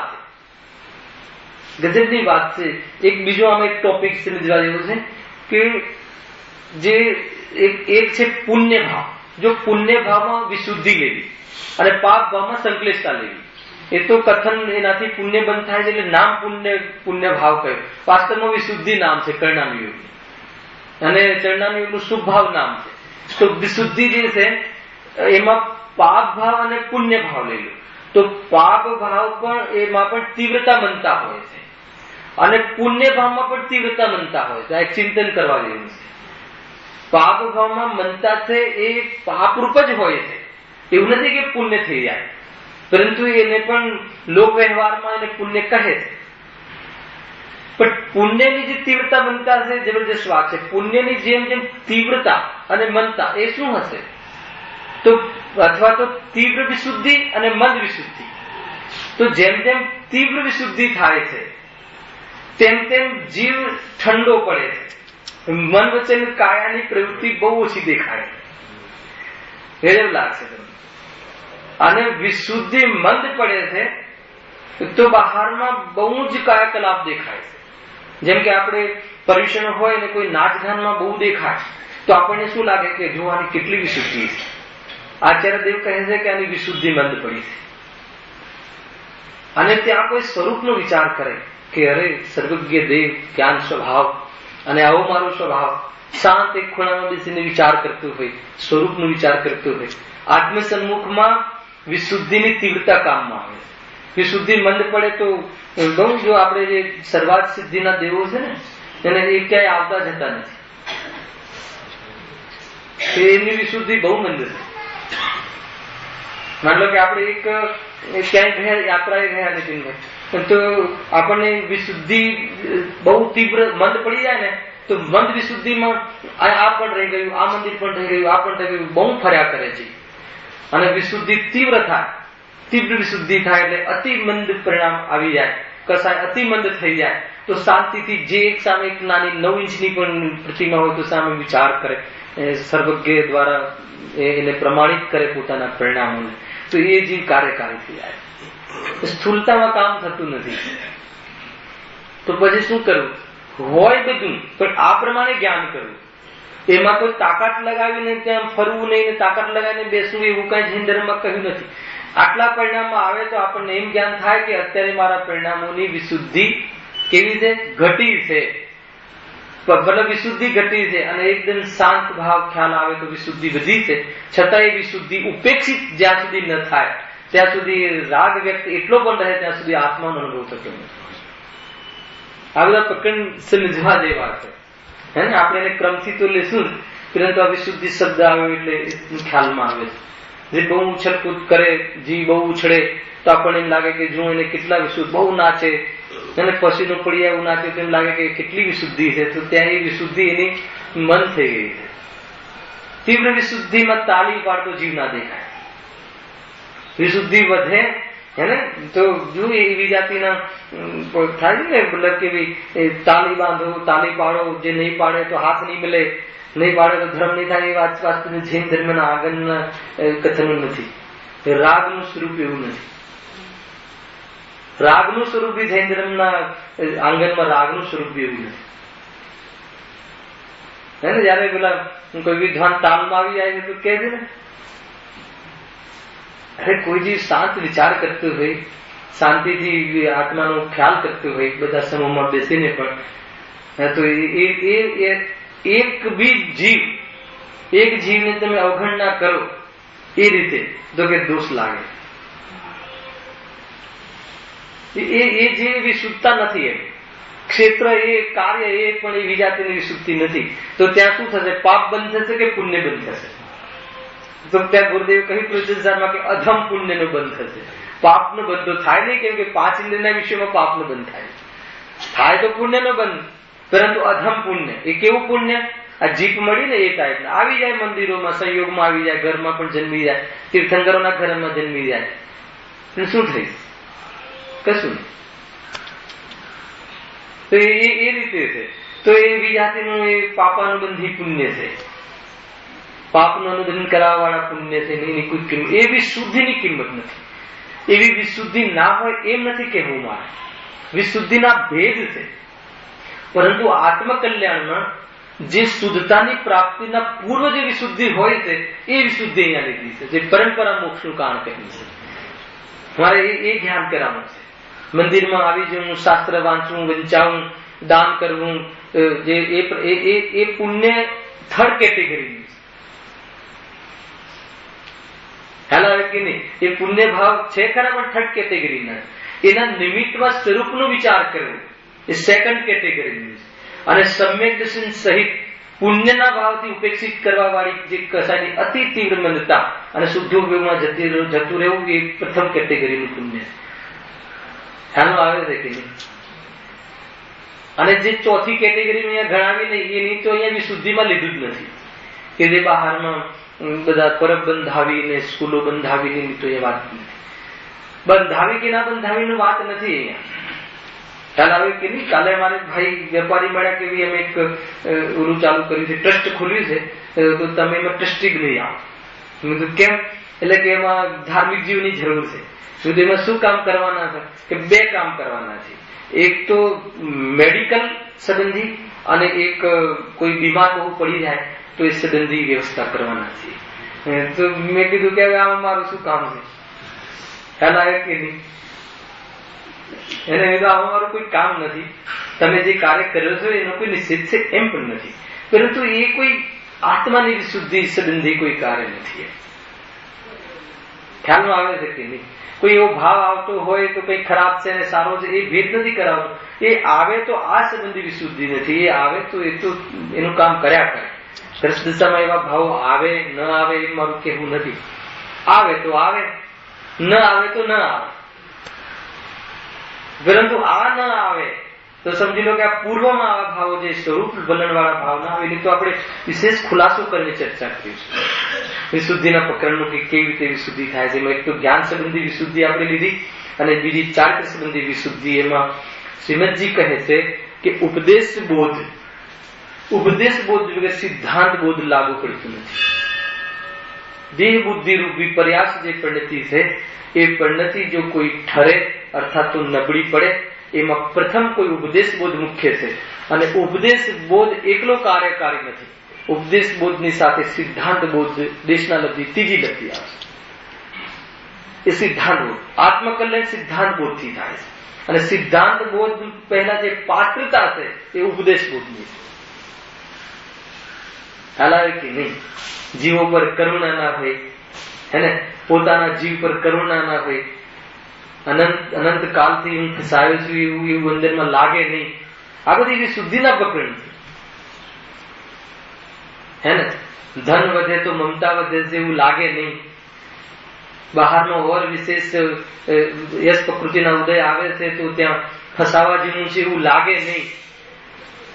ગજબની વાત છે. એક બીજો આમાં એક ટોપિક સમજવા જેવો છે કે જે એક છે પુણ્ય ભાવ. જો પુણ્ય ભાવમાં વિશુદ્ધિ લેવી અને પાપ ભાવમાં સંકલેશતા લેવી, એ તો કથન એનાથી પુણ્ય બંધ થાય છે એટલે નામ પુણ્ય ભાવ કહ્યું. વાસ્તવમાં વિશુદ્ધિ નામ છે કર્ણામી યોગ અને ચરણામી યોગનું શુભ ભાવ નામ છે. તો વિશુદ્ધિ જે છે એમાં પાપ ભાવ અને પુણ્ય ભાવ લઈ લો તો પાપ ભાવ પણ એમાં પણ તીવ્રતા બનતા હોય છે અને પુણ્ય ભાવમાં પણ તીવ્રતા બનતા હોય છે. આ એક ચિંતન કરવા જેવું છે. પાપ ભાવમાં મનતા છે એ પાપરૂપ જ હોય છે. એવું નથી કે પુણ્ય થઈ જાય, પરંતુ એને પણ લોક વ્યવહારમાં એને પુણ્ય કહે છે. પણ પુણ્યની જે તીવ્રતા બનતા છે જબરજસ્ત વાત છે. પુણ્યની જેમ જેમ તીવ્રતા અને મનતા એ શું હશે તો અથવા તો તીવ્ર વિશુદ્ધિ અને મંદ વિશુદ્ધિ. તો જેમ જેમ તીવ્ર વિશુદ્ધિ થાય છે તેમ તેમ જીવ ઠંડો પડે છે. મન વચન કાયાની પ્રવૃત્તિ બહુ ઓછી દેખાય છે. એવું લાગશે તમને. અને વિશુદ્ધિ મંદ પડે છે તો બહારમાં બહુ જ કાયાકલાપ દેખાય છે. જેમ કે આપણે પર્યુષણ હોય ને કોઈ નાચગાનમાં બહુ દેખાય તો આપણને શું લાગે કે જોવાની કેટલી વિશુદ્ધિ છે. આચાર્ય દેવ કહે છે કે આની વિશુદ્ધિ મંદ પડી છે. અને ત્યાં કોઈ સ્વરૂપનો વિચાર કરે કે અરે સર્વજ્ઞ દેવ જ્ઞાન સ્વભાવ અને આવો મારો સ્વભાવ, શાંત એક ખૂણામાં બેસીને વિચાર કરતું હોય, સ્વરૂપનો વિચાર કરતું હોય. આત્મ સન્મુખમાં વિશુદ્ધિની તીવ્રતા કામમાં આવે છે. વિશુદ્ધિ મંદ પડે તો બહુ જો આપણે જે સર્વાત સિદ્ધિના દેવો છે ને એને એ ક્યાંય આવતા જતા નથી. એની વિશુદ્ધિ બહુ મંદ છે. માન લો કે આપણે એક ક્યાંય ગયા યાત્રાએ ગયા નીતિનભાઈ તો આપણને વિશુદ્ધિ બહુ તીવ્ર મંદ પડી જાય ને તો મંદ વિશુદ્ધિમાં આ પણ રહી ગયું, આ મંદિર પણ રહી ગયું, આ પણ રહી ગયું, બહુ ફર્યા કરે છે. અને વિશુદ્ધિ તીવ્ર થાય, તીવ્ર વિશુદ્ધિ થાય એટલે અતિ મંદ પરિણામ આવી જાય, કસાય અતિ મંદ થઈ જાય તો શાંતિથી જે એક સામે એક નાની 9 ઇંચની પણ પ્રતિમા હોય તો સામે વિચાર કરે, સર્વજ્ઞ દ્વારા એને પ્રમાણિત કરે પોતાના પરિણામોને, તો એ જીવ કાર્યકારી થઈ જાય. સ્થૂળતામાં કામ થતું નથી. તો પછી શું કરવું? હોય બધું પણ આ પ્રમાણે જ્ઞાન કરવું. એમાં કોઈ તાકાત લગાવીને ત્યાં ફરવું નહીં, તાકાત લગાવીને બેસવું, એવું કઈ જૈન ધર્મમાં કહ્યું નથી. આટલા પરિણામમાં આવે તો આપણને એમ જ્ઞાન થાય કે અત્યારે મારા પરિણામોની વિશુદ્ધિ કેવી છે? ઘટી છે. મતલબ વિશુદ્ધિ ઘટી છે અને એકદમ શાંત ભાવ ખ્યાલ આવે તો વિશુદ્ધિ વધી છે. છતાં એ વિશુદ્ધિ ઉપેક્ષિત જ્યાં સુધી ન થાય ત્યાં સુધી રાગ વ્યક્ત એટલો પણ રહે ત્યાં સુધી આત્માનો અનુભવ થતો નથી. આ બધા પ્રકરણ સમજવા જેવા છે. હે ને, આપણે એને ક્રમથી તો લેશું, પરંતુ આ વિશુદ્ધિ શબ્દ આવ્યો એટલે ખ્યાલમાં આવે છે. જે બહુ ઉછળકૂદ કરે, જીવ બહુ ઉછળે તો આપણને એમ લાગે કે જો એને કેટલા વિશુદ્ધ, બહુ નાચે અને પછીનો પડી એવું નાચે તો એમ લાગે કે કેટલી વિશુદ્ધિ છે. તો ત્યાં એ વિશુદ્ધિ એની મન થઈ ગઈ છે. તીવ્ર વિશુદ્ધિમાં તાળી પાડતો જીવ ના દેખાય. વિશુદ્ધિ વધે હેને તો જો એવી જાતિના થાય ને, મતલબ કે તાળી બાંધો, તાળી પાડો, જે નહીં પાડે તો હાથ નહીં મળે, નહીં પાડે તો ધર્મ નહીં થાય. એ વાત જૈન ધર્મના આગળના કથન નથી. રાગનું સ્વરૂપ એવું નથી. રાગનું સ્વરૂપ બી જૈન ધર્મના આંગણમાં રાગનું સ્વરૂપ બી એવું નથી. હે ને, જયારે પેલા કોઈ વિદ્વાન તાલમાં આવી જાય તો કહે છે ને, અરે કોઈ જે શાંત વિચાર કરતું હોય, શાંતિથી આત્માનો ખ્યાલ કરતું હોય, બધા સમૂહમાં બેસીને પણ, તો એક બી જીવ, એક જીવને તમે અવગણના કરો એ રીતે તો કે દોષ લાગે. એ જે વિશુદ્ધતા નથી. એમ ક્ષેત્ર એ કાર્ય એ પણ એ વિજાતિની વિશુદ્ધિ નથી. તો ત્યાં શું થશે? પાપ બંધ થશે કે પુણ્ય બંધ થશે? તો ત્યાં ગુરુદેવ કહ્યું પ્રત્યુત્તરમાં કે અધમ પુણ્યનો બંધ થશે, પાપનો બંધ તો થાય નહીં. કેમ કે 5 ઇન્દ્રિયના વિષયમાં પાપનો બંધ થાય તો પુણ્યનો બંધ, પરંતુ અધમ પુણ્ય એ કેવું પુણ્ય? આ જીપ મળી ને એ ટાઈપના આવી જાય, મંદિરોમાં સંયોગમાં આવી જાય, ઘરમાં પણ જન્મી જાય, તીર્થંકરોના ઘરમાં જન્મી જાય. શું થઈ? કશું નહીં. તો એ રીતે છે. તો એ વિજાતિનું એ પાપાનુબંધી પુણ્ય છે, પાપનું અનુદન કરાવવા વાળા પુણ્ય છે. એની કોઈ કિંમત, એ વિશુદ્ધિની કિંમત નથી. એવી વિશુદ્ધિ ના હોય એમ નથી કહેવું મારે. વિશુદ્ધિના ભેદ છે, પરંતુ આત્મકલ્યાણમાં જે શુદ્ધતાની પ્રાપ્તિના પૂર્વ જે વિશુદ્ધિ હોય છે એ વિશુદ્ધિ અહીંયા લીધી છે, જે પરંપરા મોક્ષનું કારણ કહ્યું છે. મારે એ ધ્યાન કરાવવું છે. મંદિરમાં આવી જવું, શાસ્ત્ર વાંચવું, વંચાવું, દાન કરવું, જે એ પુણ્ય થર્ડ કેટેગરી. ખ્યાલ આવે કે નહીં? એ પુણ્ય ભાવ છે ખરા, પણ થર્ડ કેટેગરીના. એના નિમિત્તમાં સ્વરૂપનો વિચાર કરવો એ સેકન્ડ કેટેગરીની. અને સમ્યક દર્શન સહિત પુણ્યના ભાવથી ઉપેક્ષિત કરવા વાળી જે કસાયની અતિ તીવ્ર મંદતા અને શુદ્ધોગમાં જતું રહેવું એ પ્રથમ કેટેગરીનું પુણ્ય. ખ્યાલ આવે છે કે નહીં? અને જે ચોથી કેટેગરી અહીંયા ગણાવી નહીં, એની તો અહીંયા વિશુદ્ધિમાં લીધું જ નથી. કે જે બહારમાં બધા પરબ બંધાવીને સ્કૂલો બંધાવીને તો એ વાત નથી. બંધાવી કે ના બંધાવીની વાત નથી અહીંયા. ખ્યાલ આવે કે નહીં? કાલે મારે ભાઈ વેપારી મળ્યા કે અમે એક ઓલું ચાલુ કર્યું છે, ટ્રસ્ટ ખોલ્યું છે, તો તમે એમાં ટ્રસ્ટી બની આવો. મેં કીધું કેમ? એટલે કે એમાં ધાર્મિક જીવની જરૂર છે. તો એમાં શું કામ કરવાના છે? કે 2 કામ કરવાના છે. એક તો મેડિકલ સંબંધી અને એક કોઈ બીમાર બહુ પડી જાય તો એ સંબંધી વ્યવસ્થા કરવાના છે. તો મેં કીધું કે આમાં મારું શું કામ છે? ખ્યાલ આવે કે નહીં? એને આમાં મારું કોઈ કામ નથી. તમે જે કાર્ય કર્યો છો એનો કોઈ નિષેધ છે એમ પણ નથી, પરંતુ એ કોઈ આત્માની વિશુદ્ધિ સંબંધી કોઈ કાર્ય નથી. ખ્યાલમાં આવે છે કે નહીં? કોઈ એવો ભાવ આવતો હોય તો કઈ ખરાબ છે અને સારો છે એ ભેદ નથી કરાવતો. એ આવે તો આ સંબંધી વિશુદ્ધિ નથી. એ આવે તો એ તો એનું કામ કર્યા કરે. દશામાં એવા ભાવો આવે ન આવે એ મારું કહેવું નથી. આવે તો આવે, ન આવે તો ન આવે. પરંતુ આ ન આવે તો સમજી લો કે આ પૂર્વમાં આવા ભાવો જે સ્વરૂપ વલણ વાળા ભાવ ના આવે એની તો આપણે વિશેષ ખુલાસો કરીને ચર્ચા કરીશું. વિશુદ્ધિના પ્રકરણનું કે કેવી રીતે વિશુદ્ધિ થાય છે. એમાં એક તો જ્ઞાન સંબંધી વિશુદ્ધિ આપણે લીધી અને બીજી ચારિત્ર સંબંધી વિશુદ્ધિ. એમાં શ્રીમદજી કહે છે કે ઉપદેશ બોધ વગર સિદ્ધાંત બોધ લાગુ પડતું નથી. દેહ બુદ્ધિ રૂપી પ્રયાસ જે પરિણતિ છે એ પરિણતિ જો કોઈ ઠરે અર્થાત તો નબળી પડે, એમાં પ્રથમ કોઈ ઉપદેશ બોધ મુખ્ય છે. અને ઉપદેશ બોધ એકલો કાર્યકારી નથી. ઉપદેશ બોધની સાથે સિદ્ધાંત બોધ દેશના લબ્ધી ત્રીજી લબ્ધી આવે છે. એ સિદ્ધાંત બોધ, આત્મકલ્યાણ સિદ્ધાંત બોધથી થાય છે. અને સિદ્ધાંત બોધ પહેલા જે પાત્રતા છે એ ઉપદેશ બોધની છે. ખ્યાલ આવે કે નહીં? જીવો પર કરુણા ના હોય, હેને, પોતાના જીવ પર કરુણા ના હોય, અનંત કાળથી હું ફસાયો છું એવું અંદરમાં લાગે નહીં. આ બધી એવી શુદ્ધિના પ્રકરણ છે, હેને. ધન વધે તો મમતા વધે છે એવું લાગે નહીં. બહારનો ઓર વિશેષ યશ પ્રકૃતિના ઉદય આવે છે તો ત્યાં ફસાવા જેવું છે એવું લાગે નહીં.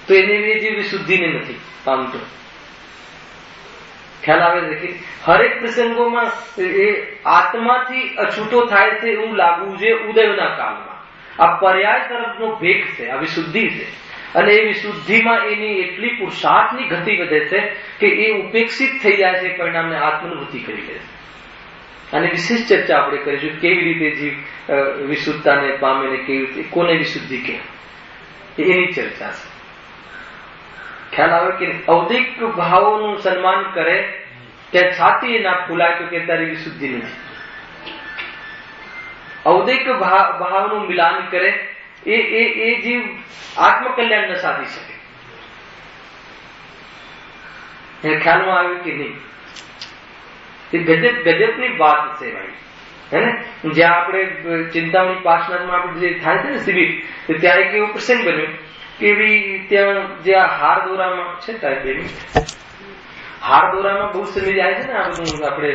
તો એને જેવી શુદ્ધિને નથી પામતો. ખ્યાલ આવે છે કે હરેક પ્રસંગોમાં એ આત્માથી અછૂટો થાય છે એવું લાગવું જોઈએ ઉદયના કાળમાં. આ પર્યાય તરફનો ભેગ છે, આ વિશુદ્ધિ છે. અને એ વિશુદ્ધિમાં એની એટલી પુરુષાર્થની ગતિ વધે છે કે એ ઉપેક્ષિત થઈ જાય છે, પરિણામને આત્માનુભૂતિ કરી લે છે. અને વિશેષ ચર્ચા આપણે કરીશું કેવી રીતે જીવ વિશુદ્ધતાને પામે ને કેવી રીતે, કોને વિશુદ્ધિ કહેવાય, એની ચર્ચા છે. ખ્યાલ આવે કે ઔદિક ભાવોનું સન્માન કરે ત્યાં છાતી ના ફૂલાય તો કે તારી વિશુદ્ધિ નથી. ઔદિક ભાવનું મિલાન કરે એ જીવ આત્મકલ્યાણ ન સાધી શકે. ખ્યાલમાં આવ્યું કે નહીં? ગજબની વાત છે ભાઈ, હે ને. જ્યાં આપણે ચિંતામણી પાર્ષદમાં આપણે જે થાય છે ને શિબિર, ત્યારે એક એવો પ્રસંગ બન્યો કે ત્યાં જ્યાં હાર દોરામાં છે હાર દોરામાં બહુ સમય જાય છે ને આ બધું આપણે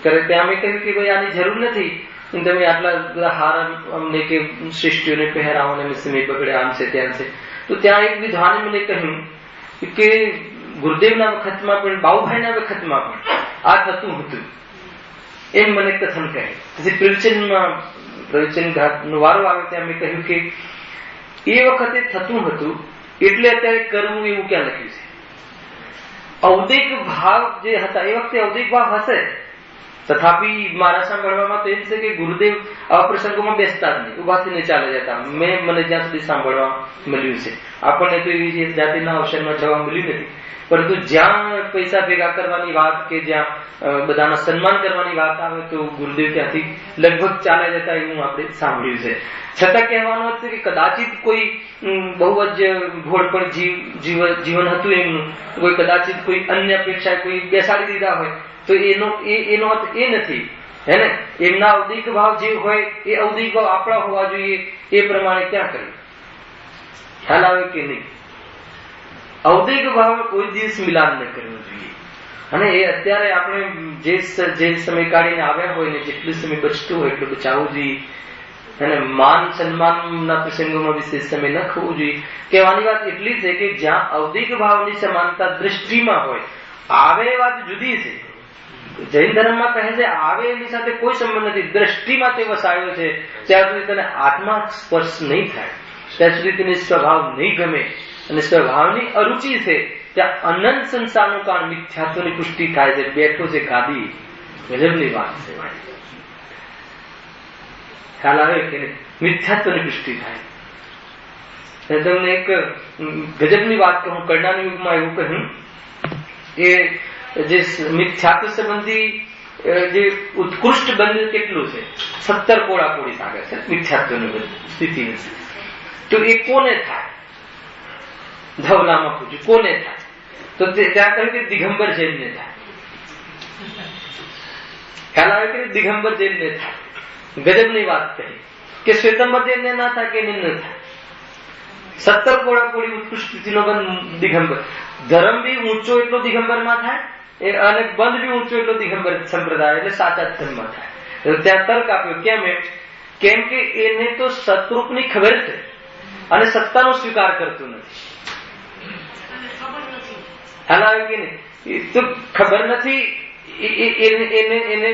કરે, ત્યાં અમે કહ્યું કે ભાઈ આની જરૂર નથી, તમે આટલા બધા હાર અમને કે સૃષ્ટિઓને પહેરાવો ને સમય બગડે, આમ છે ત્યાં છે. તો ત્યાં એક વિદ્વાને મને કહ્યું કે ગુરુદેવના વખતમાં પણ બાઉભાઈના વખતમાં પણ આ થતું હતું એમ મને કથન કહે. પછી પ્રવચન ઘાટનો વારો આવે ત્યાં મેં કહ્યું કે એ વખતે થતું હતું એટલે અત્યારે કરવું એવું ક્યાં લખ્યું છે. ઔદિક ભાવ જે હતા એ વખતે ઔદિક ભાવ હશે, તથાપી મારા સાંભળવામાં તો એમ છે કે ગુરુદેવ આવા પ્રસંગોમાં બેસતા જ નહીં, ઉભા થઈને ચાલે જતા. મને જ્યાં સુધી સાંભળવા મળ્યું છે, આપણને તો એવી જાતિના અવસરમાં જવા મળ્યું નથી. પરંતુ જ્યાં પૈસા ભેગા કરવાની વાત કે જ્યાં બધાના સન્માન કરવાની વાત આવે તો ગુરુદેવ ત્યાંથી લગભગ ચાલ્યા જતા એવું આપણે સાંભળ્યું છે. છતાં કહેવાનો છે કે કદાચિત કોઈ બહુ જ ભોળપણ જીવન હતું એમનું, કોઈ કદાચિત કોઈ અન્ય અપેક્ષા કોઈ બેસાડી દીધા હોય તો એનો અર્થ એ નથી, હે ને. એમના ઔદિક ભાવ જે હોય એ ઔદિક ભાવ આપણા હોવા જોઈએ એ પ્રમાણે ક્યાં કર્યું. ખ્યાલ આવે કે નહીં? ઔદિક ભાવ કોઈ દિવસ મિલાન ન કરવું જોઈએ. અને એ અત્યારે આપણે જે સમય કાઢીને આવ્યા હોય ને જેટલું સમય બચતું હોય એટલું બચાવવું જોઈએ. અને માન સન્માનના પ્રસંગોમાં વિશેષ સમય ન ખોવું જોઈએ. કહેવાની વાત એટલી છે કે જ્યાં ઔદિક ભાવની સમાનતા દ્રષ્ટિમાં હોય, આવે એ વાત જુદી છે. જૈન ધર્મમાં કહે છે આવે એની સાથે કોઈ સંબંધ નથી, દ્રષ્ટિમાં તે વસાયો છે. ત્યાં સુધી તને આત્મા સ્પર્શ નહીં થાય, ત્યાં સુધી તેને સ્વભાવ નહીં ગમે અને સ્વભાવની અરુચિ છે, ત્યાં અનંત સંસારનું કારણ મિથ્યાત્વની પુષ્ટિ થાય છે. બેઠો છે ગાદી, ગજબની વાત છે. ખ્યાલ આવે કે મિથ્યાત્વની પુષ્ટિ થાય. તમને એક ગજબની વાત કહું, કર્ણાના યુગમાં એવું કહ્યું કે જે મિથ્યાત્વ સંબંધી જે ઉત્કૃષ્ટ બંધ કેટલું છે, 17 કોડાકોડી સાગર છે મિથ્યાત્વની સ્થિતિ. તો એ કોને થાય? ધવલામાં પૂછ્યું કોને થાય? તો ત્યાં કહ્યું કે દિગંબર જૈનને થાય. ખ્યાલ આવે કે દિગંબર જૈનને થાય. ગજબની વાત કહી કે શ્વેતંબર જૈનને ના થાય કે એને ન થાય. 17 કોડાકોડી ઉત્કૃષ્ટ સ્થિતિનો બંધ દિગંબર. ધર્મ બી ઊંચો એટલો દિગંબરમાં થાય અને બંધ બી ઊંચો એટલો દિગંબર સંપ્રદાય એટલે સાચા ધર્મમાં થાય. ત્યાં તર્ક આપ્યો કેમ કે એને તો સતરૂપની ખબર છે અને સત્તાનો સ્વીકાર કરતું નથી. હાલ આવે કે નહીં? તો ખબર નથી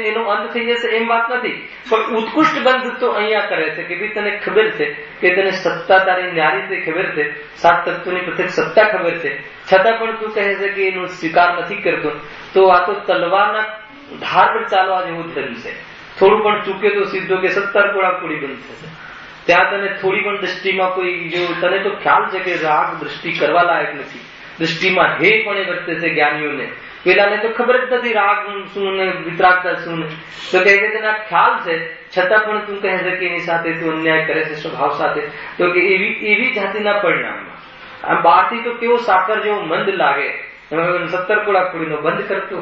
એનો અંત થઈ જશે એમ વાત નથી, પણ ઉત્કૃષ્ટ બંધ તો અહીંયા કરે છે કે ભાઈ તને ખબર છે કે તને સત્તા તારી ન્યારી છે, ખબર છે સાત તત્વોની પ્રત્યેક સત્તા ખબર છે, છતાં પણ તું કહે છે કે એનો સ્વીકાર નથી કરતો, તો આ તો તલવારના ધાર પર ચાલવા જેવું ધર્મ છે. થોડું પણ ચૂકે તો સીધો કે 17 કોડાકોડી બંધ થશે. ત્યાં તને થોડી પણ દ્રષ્ટિમાં કોઈ જો તને તો ખ્યાલ છે કે રાગ દ્રષ્ટિ કરવા લાયક નથી, દ્રષ્ટિમાં હે પણ એ વર્તે છે જ્ઞાનીઓને. પેલાને તો ખબર જ નથી રાગ શું ને વિતરાગતા શું ને, તો કહે કે તને ખ્યાલ છે છતાં પણ તું કહે છે કે એની સાથે તું અન્યાય કરે છે સ્વભાવ સાથે, તો કે એવી જાતિના પરિણામમાં આમ બહારથી તો કેવો સાકર જેવો મંદ લાગે, 17 કોડાકોડીનો બંધ કરતો.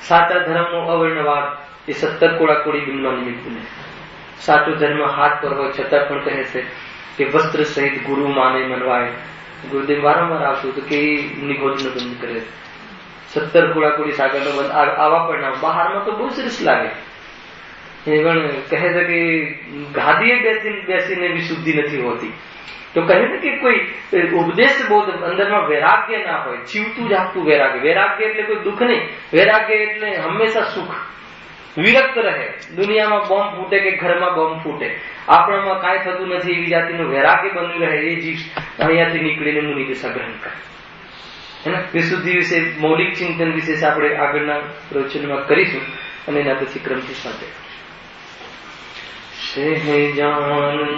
સાચા ધર્મનો અવર્ણવાદ એ 17 કોડાકોડી બનવા નિમિત્ત ને. સાચો ધર્મ હાથ પર હોય છતાં પણ કહે છે કે વસ્ત્ર સહિત ગુરુ માને મનવાય. ગુરુદેવ વારંવાર આવતું તો કે નિગોદનો બંધ કરે, 17 કોડાકોડી સાગરનો બંધ. આવા પરિણામ બહારમાં તો બહુ સરસ લાગે, પણ કહે છે કે ગાદીએ બેસીને વિશુદ્ધિ નથી હોતી. તો કહે છે કે કોઈ ઉપદેશ બોધ અંદરમાં વૈરાગ્ય ના હોય, જીવતું જાગતું વૈરાગ્ય. વૈરાગ્ય એટલે કોઈ દુઃખ નહીં, વૈરાગ્ય એટલે હંમેશા સુખ, વિરક્ત રહે. દુનિયામાં બોમ્બ ફૂટે કે ઘરમાં બોમ્બ ફૂટે, આપણામાં કાંઈ થતું નથી એવી જાતિનું વૈરાગ્ય બન્યું રહે, એ જીવ અહીંયાથી નીકળીને મુનિ દશા ગ્રહણ કરે. વિશુદ્ધિ વિશે મૌલિક ચિંતન વિશેષ આપણે આગળના પ્રવચનમાં કરીશું, અને એના પછી ક્રમથી સાથે સહેજાનંદી